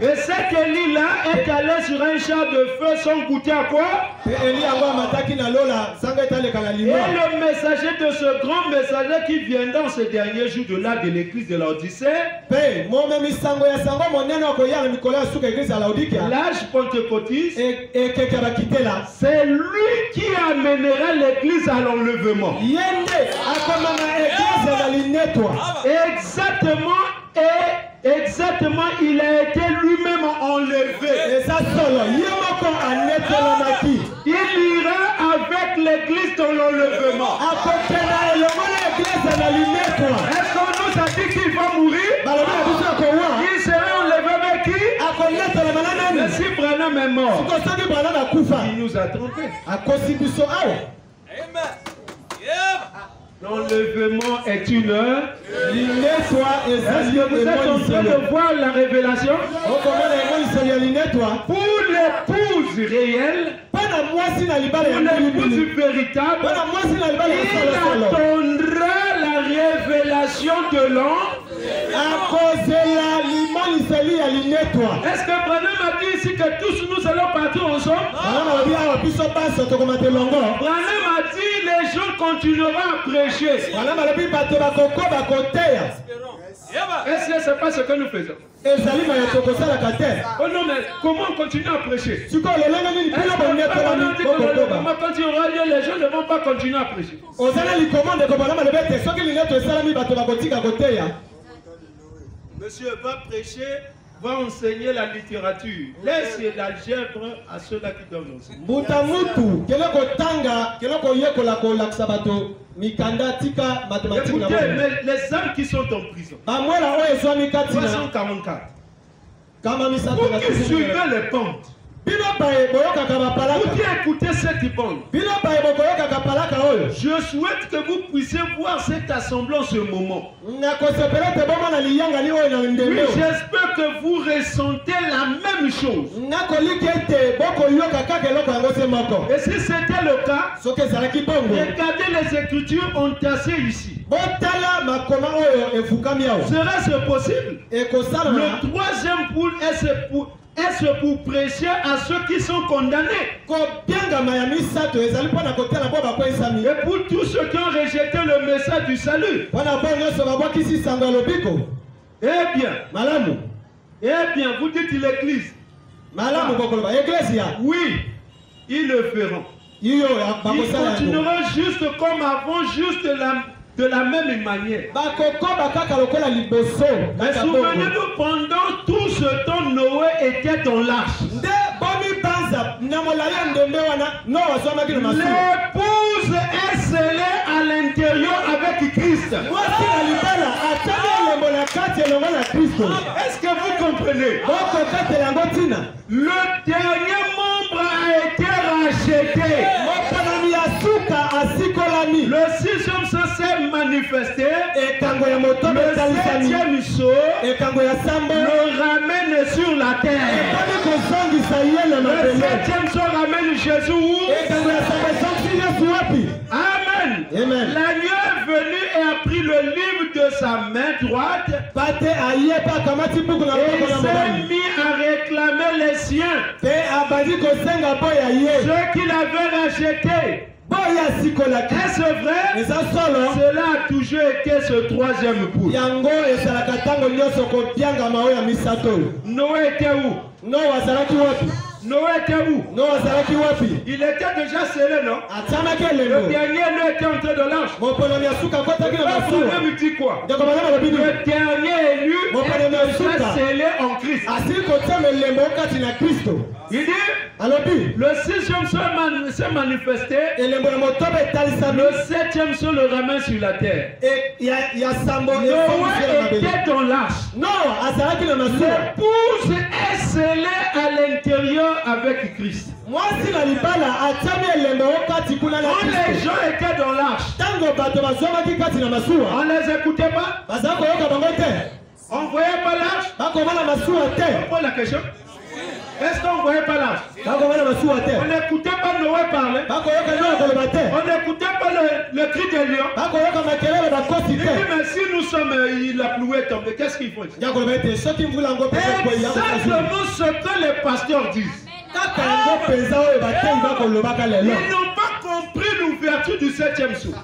Et cet Élie-là est allé sur un champ de feu sans goûter à quoi? Et le messager de ce grand messager qui viendra dans ce dernier jour de l'âge de l'église de Laodicée, l'âge pentecôtiste, c'est lui qui amènera l'église à l'enlèvement. Exactement, il a été lui-même enlevé. Il ira avec l'église dans l'enlèvement. Est-ce qu'on nous a dit qu'il va mourir? Il sera enlevé avec qui? Mais si Branham est mort, il nous a trompés. L'enlèvement est une heure. Est-ce que vous êtes en train de voir la révélation? Pour l'épouse réelle, pour l'épouse véritable, il attendra la révélation de l'homme. Est-ce que Branham a dit ici que tous nous allons partir ensemble? Branham a dit les gens continueront à prêcher. Est-ce que ce n'est pas ce que nous faisons? Oh non, mais comment on continue à prêcher? Quand il y aura lieu, les gens ne vont pas continuer à prêcher. Monsieur va prêcher, va enseigner la littérature. Laisse l'algèbre à ceux-là qui doivent enseigner. Écoutez, mais les âmes qui sont en prison, 344, vous qui suivez les pentes, vous qui écoutez cette bande, je souhaite que vous puissiez voir cette assemblée en ce moment. Oui, j'espère que vous ressentez la même chose. Et si c'était le cas, regardez les écritures entassées ici. Serait-ce possible? Le troisième poule est-ce pour prêcher à ceux qui sont condamnés? Et pour tous ceux qui ont rejeté le message du salut? Eh bien, vous dites l'église. Oui, ils le feront. Ils continueront juste comme avant, juste de la même manière. Mais souvenez-vous, pendant tout ce temps, Noé était dans l'arche. L'épouse est scellée à l'intérieur avec Christ. Est-ce que vous comprenez? Le dernier membre a été racheté. Le sixième sceau s'est manifesté. Le septième sceau le ramène sur la terre. Le septième sceau ramène Jésus où? Amen. L'agneau est venu et a pris le livre de sa main droite et s'est mis à réclamer les siens, ceux qu'il avait rachetés. Est-ce vrai? Cela a toujours été ce troisième pouls. Noé était où? Noé était où? Il était déjà scellé, non? Le dernier Noé était entré de l'arche. Le premier me dit quoi? Le dernier élu est déjà scellé en Christ. Il dit, le sixième sceau s'est manifesté, le septième sceau le ramène sur la terre. Noé était dans l'arche. L'épouse est scellée à l'intérieur avec Christ. Quand les gens étaient dans l'arche, on les écoutait pas? On ne voyait pas l'arche? On pose la question. Est-ce qu'on ne voyait pas l'arche? On n'écoutait pas Noé parler. On n'écoutait pas le cri des lions. Il dit, mais si nous sommes, la pluie est tombée, qu'est-ce qu'il faut? Exactement ce que les pasteurs disent. Ils n'ont pas compris l'ouverture du septième sceau.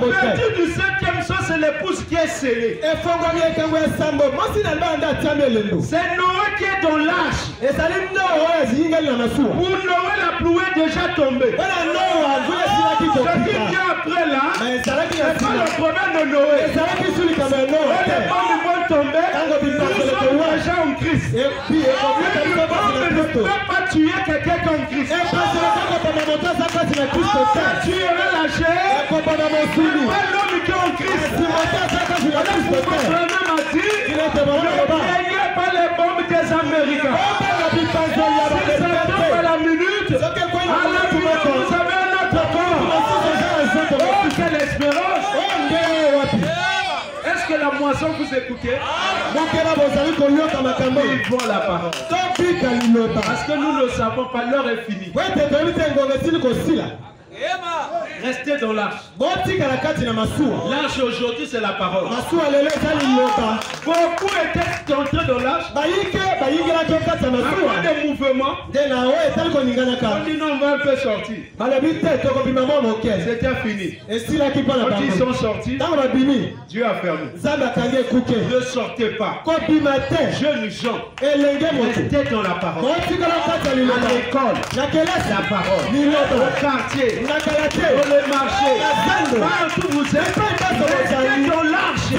L'ouverture du septième sceau, c'est l'épouse qui est scellée. C'est Noé qui est dans l'arche. Pour Noé, la pluie est déjà tombée. Ce qui vient après là, c'est pas le problème de Noé. Les pommes vont tomber, nous sommes déjà en Christ. Une pomme ne peut pas tuer quelqu'un comme Christ. Tu tueras la chair, pas l'homme qui est en Christ. Le prophète m'a dit, ne craignez pas les bombes des Américains. Si ça tombe à la minute, vous avez un autre corps. Oh, quelle espérance! Est-ce que la moisson vous écoutez? Ils vont la parole. Parce que nous ne savons pas, l'heure est finie. Restez dans l'arche. L'arche aujourd'hui c'est la parole. Beaucoup étaient entrés dans l'arche. Avant des mouvements, on dit non, on va un peu sortir. C'était fini. Quand ils sont sortis, Dieu a fermé. Ne sortez pas. Jeunes gens, restez dans la parole. À l'école, la parole. Au quartier, dans le marché, partout vous êtes, restez dans l'arche.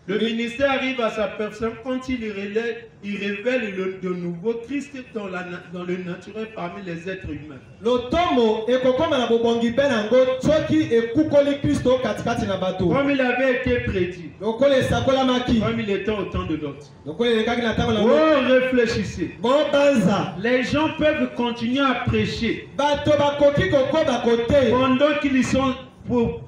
Le ministère arrive à sa personne quand il révèle de nouveau Christ dans le naturel parmi les êtres humains. Comme il avait été prédit, comme il était au temps de Lot. Oh, réfléchissez. Les gens peuvent continuer à prêcher pendant qu'ils sont...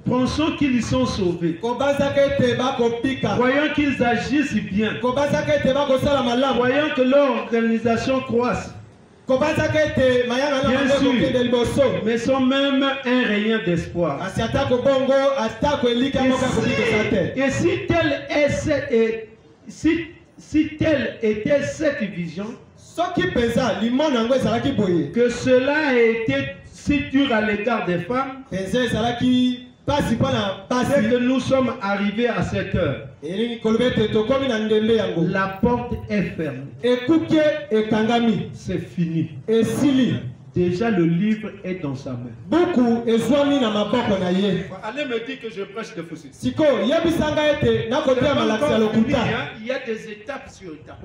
Pensons qu'ils sont sauvés. Voyons qu'ils agissent bien. Voyons que leur organisation croisse. Bien sûr, mais sont même un rayon d'espoir. Et si telle était cette vision, que cela a été si dur à l'égard des femmes, c'est que nous sommes arrivés à cette heure. La porte est fermée. C'est fini. Déjà le livre est dans sa main. Allez me dire que je prêche de foussé. Il y a des étapes sur étapes.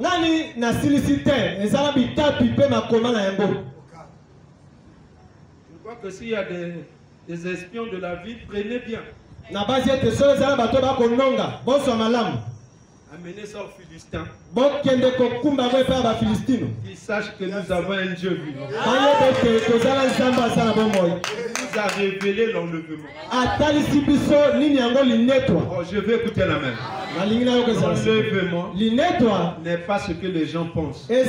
Je crois que s'il y a des espions de la vie, prenez bien. Amenez ça aux Philistins. Qu'ils sachent que nous avons un Dieu vivant. Il nous a révélé l'enlèvement. Oh, je vais écouter la même. L'enlèvement n'est pas ce que les gens pensent. C'est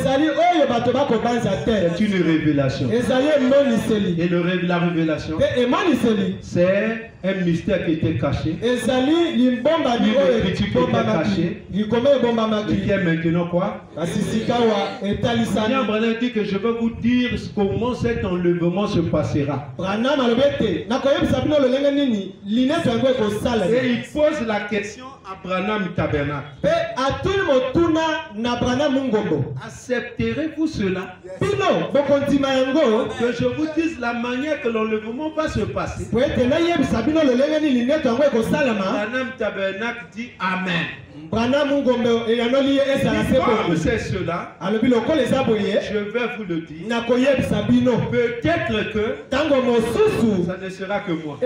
une révélation. Et la révélation, c'est un mystère qui était caché. Une écriture qui était cachée. Et qui est maintenant quoi? Branham dit que je vais vous dire comment cet enlèvement se passera. Et il pose la question à Branham Tabernacle. Accepterez-vous cela? Que je vous dise la manière que l'enlèvement va se passer. Branham Tabernacle dit Amen. Comme c'est cela, je vais vous le dire. Peut-être que ça ne sera que moi.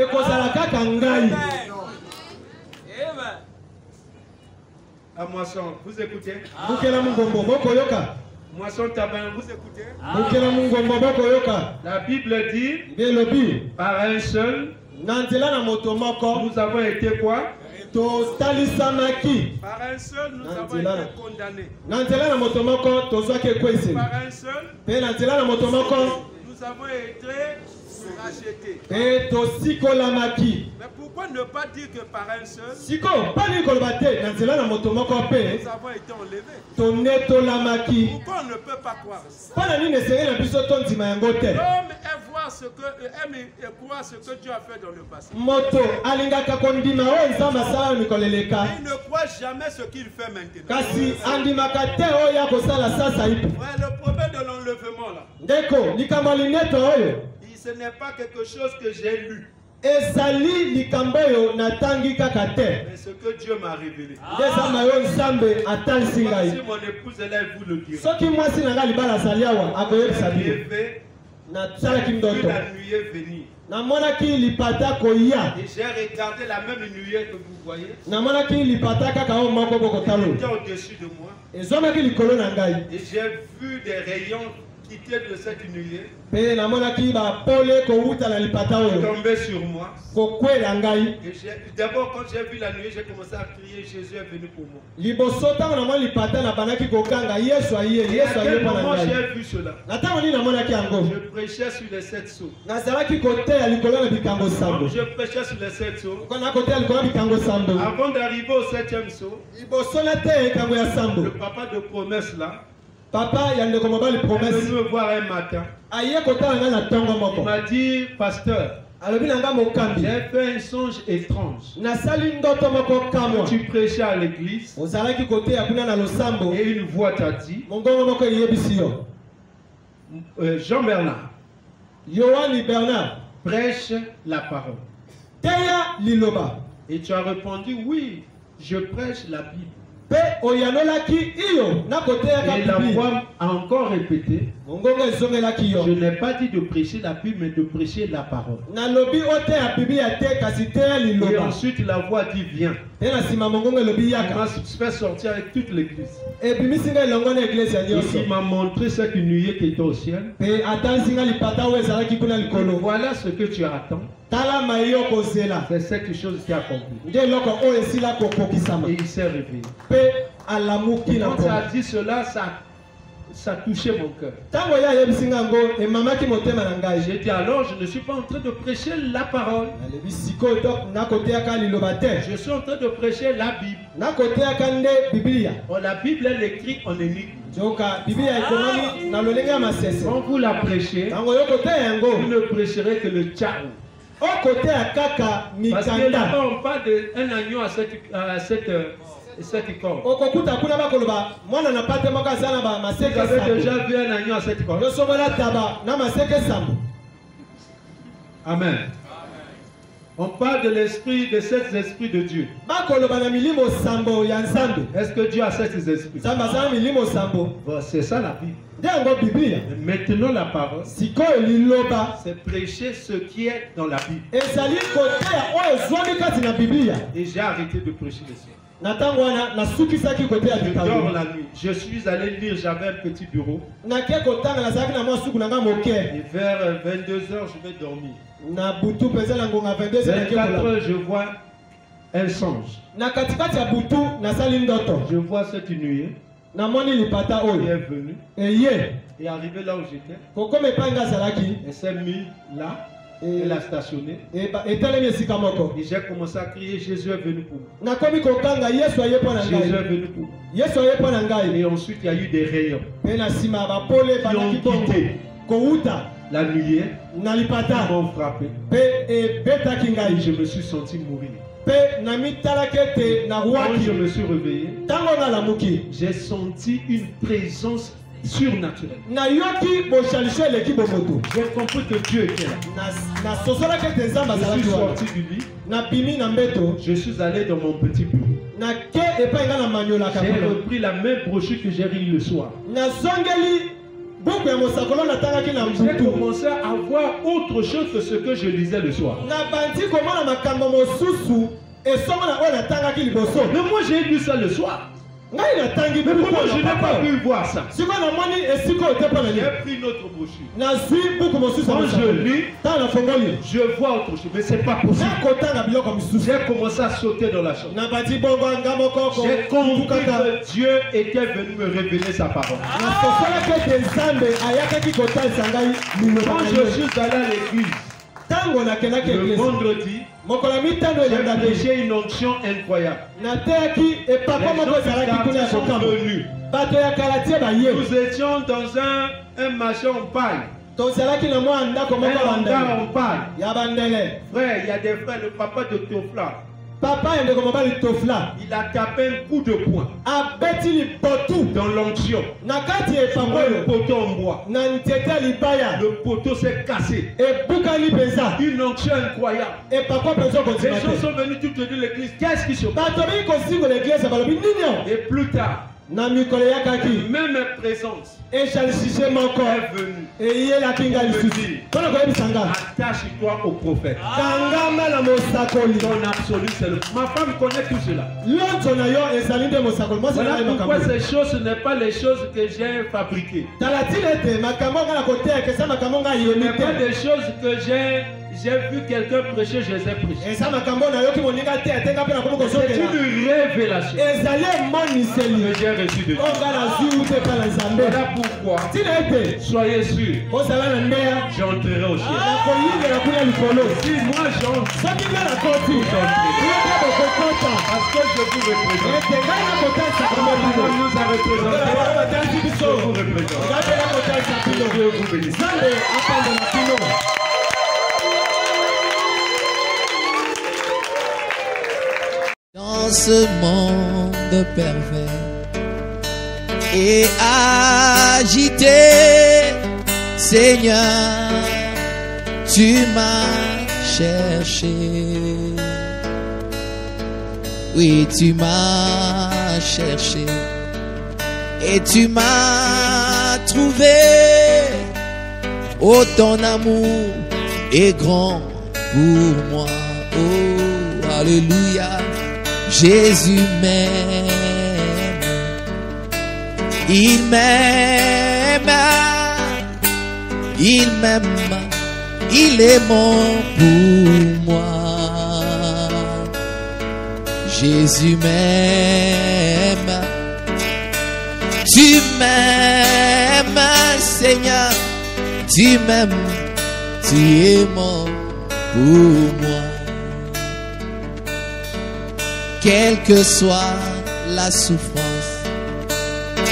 À Moisson, vous écoutez? Moisson Tabernacle, vous écoutez? La Bible dit, par un seul, nous avons été quoi? Par un seul, nous avons été condamnés. Par un seul, nous avons été rachetés. Mais pourquoi ne pas dire que par un seul, nous avons été enlevés? Pourquoi on ne peut pas croire ça? L'homme aime voir ce que, et croire ce que Dieu a fait dans le passé. Il ne croit jamais ce qu'il fait maintenant. Ouais, le problème de l'enlèvement là, ce n'est pas quelque chose que j'ai lu. Mais ce que Dieu m'a révélé. Si mon épouse elle vous le dira. La nuée venir. Et j'ai regardé la même nuée que vous voyez. Elle était au-dessus de moi. Et j'ai vu des rayons quitter de cette nuée. Tomber sur moi. D'abord, quand j'ai vu la nuée, j'ai commencé à crier Jésus est venu pour moi. À quel moment j'ai vu cela? Je prêchais sur les 7 sceaux. Je prêchais sur les 7 sceaux. Avant d'arriver au 7e sceau, le papa de promesse là, il est venu me voir un matin. Il m'a dit, pasteur, j'ai fait un songe étrange. Tu prêchais à l'église et une voix t'a dit, Jean Bernard, prêche la parole. Et tu as répondu, oui, je prêche la Bible. Et la voix a encore répété, je n'ai pas dit de prêcher la Bible, mais de prêcher la parole. Et ensuite la voix dit viens. Il m'a fait sortir avec toute l'église. Et il m'a montré cette nuée qui était au ciel. Et voilà ce que tu attends. C'est cette chose qui a accompli. Et il s'est réveillé. Quand tu as dit cela, ça touchait mon cœur. J'ai dit alors, je ne suis pas en train de prêcher la parole. Je suis en train de prêcher la Bible. Oh, la Bible est écrite en énigme. Quand vous la prêchez, vous ne prêcherez que le tchao. Parce que là-bas on parle d'un agneau à cette et ceux qui corrent. okokuta kuna bakoloba mwana na pate moko aza na ba maseke Vous avez sambo. déjà vu un agneau à cette corde? Yosobola taba na maseke sambo. Amen. On parle de l'esprit, de cet esprit de Dieu. Bakoloba na milimo sambo ya nzambe. Est-ce que Dieu a cet esprit? Nzambe aza na milimo sambo. Bon, c'est ça la Bible. Ndengo Biblia. Mais maintenant la parole, Sikoyo liloba. c'est prêcher ce qui est dans la Bible. Ezali kote ya oyo ezwami kati na Biblia. Et j'ai arrêté de prêcher le ciel. Na ntango wana nasukisaki kote ya Je dors bikambo. la nuit. Je suis allé lire, j'avais un petit bureau. Nakie kotanga nazalaki na mwa suku na nga moke. Et vers 22h, je vais dormir. Na butu mpenza na ngonga 22 24h, je vois un songe. na katikati ya butu nasali ndoto. Je vois cette nuée Namoni lipata qui oyo. est venue Eye. et arrivé là où j'étais. Kokoma epai nga azalaki. Elle s'est mise là, elle a stationné. Etelemi esika moko. Et j'ai commencé à crier, Jésus est venu pour moi. Nakomi kokanga Yesu aye mpo na Jésus est ngai. venu pour moi. Yesu aye mpo na ngai. Et ensuite, il y a eu des rayons Mpe na nsima bapole qui bandaki ont bongo. quitté Kouta la nuée, na qui lipata. m'ont frappé. Mpe ebetaki Et ngai. je me suis senti mourir. Mpe na mitalaki ete Quand nawaki. je me suis réveillé, Ntango nalamuki. j'ai senti une présence surnaturelle. Nayoki boshalisho eleki bomoto. J'ai compris que Dieu était là. Nasosolaki ete nzambe Je azalaki suis wana. sorti du lit, Nabimi na mbeto. je suis allé dans mon petit bureau. Nake epai nga na manyolaka J'ai kuna. repris la même brochure que j'ai ri le soir. Nazongeli buku ya mosakolo natangaki na J'ai mbutu. commencé à voir autre chose que ce que je lisais le soir. Nabandi komona makambo mosusu esongona oyo natangaki liboso. Mais moi j'ai lu ça le soir. Ngai natangi Mais buku comment je oyo n'ai pas papa. pu voir ça? Sikoyo namoni esika oyo te mpo na J'ai nini. pris notre brochure. Nazwi buku mosusu ya Quand je mosakolo. lis, Ntango nafongoli. je vois autre chose, mais c'est pas possible. nakotanga biloko misusu. J'ai commencé à sauter dans la chambre. Nabandi bongo nga moko J'ai compris kaka. que Dieu était venu me révéler sa parole. nasosolaki ete nzambe ayakaki kotalisa ngai liloba Quand na je ye. suis allé à l'église Ntango nakendaki le eglise vendredi, mokolo ya mitano j'ai elanda te prêché une onction incroyable. nateyaki Les epapa moko gens ezalaki kuna du ya quartier sont kokambo venus. bato ya kalatie baye Nous étions dans un marché en paille. tozalaki na mwa ndako moko Un hangar bandele en paille. ya bandele. Frère, il y a des frères, le papa de Théophla, papa ya ndeko mobali tofla il a tapé un coup de poing abeti lipotu dans l'onction. na kati ya epango Le oyo poteau en bois. na nzete ya libaya Le poteau s'est cassé. ebukani mpenza Une onction incroyable. epako mpenza Les okontima gens te sont venus tout de l'église. Qu'est-ce qui se passe? bato biki kosingola eglise balobi nini o Et plus tard, na mikolo eyakaki même présence eshalisise moko est venue. eyelaki nga lisusu mpona koyebisa nga Attache-toi au prophète. kangama na mosakoli. Ton absolu, c'est le. Ma femme connaît tout cela. lonzo na yo ezali nde mosakoli mwasi Voilà ngai pourquoi makambo ces choses, ce n'est pas les choses que j'ai fabriquées. tala tina ete makambo nga na koteka eza makambo nga Ce yemi n'est pas te des choses que j'ai vu quelqu'un prêcher, je les ai prêchées. eza makambo nayoki moninga te atenga mpe nakomi C'est kozokela une révélation ezali emoniseli que j'ai reçue de Dieu. oyo nga nazwi ute epa na nzambe Voilà pourquoi, tina ete soyez sûrs, kozala na ndeya j'entrerai au ciel. nakoyingela kuna likolo Si moi j'entre, soki nga nakoti yo mpe bokokota parce que je vous représente. ete ngai nakotalisa Comme bino il nous a représentés, batalisi je biso vous représente. ngai mpe nakotalisa bino Dieu vous bénisse. nzambe apambola bino. Dans ce monde pervers et agité, Seigneur, tu m'as cherché. Oui, tu m'as cherché et tu m'as trouvé. Oh, ton amour est grand pour moi. Oh, alléluia. Jésus m'aime, il m'aime, il m'aime, il est mort pour moi. Jésus m'aime, tu m'aimes, Seigneur, tu m'aimes, tu es mort pour moi. Quelle que soit la souffrance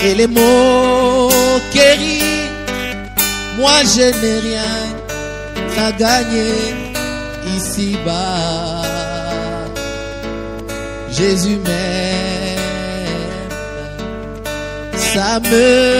et les moqueries, moi je n'ai rien à gagner ici-bas. Jésus m'aime, ça me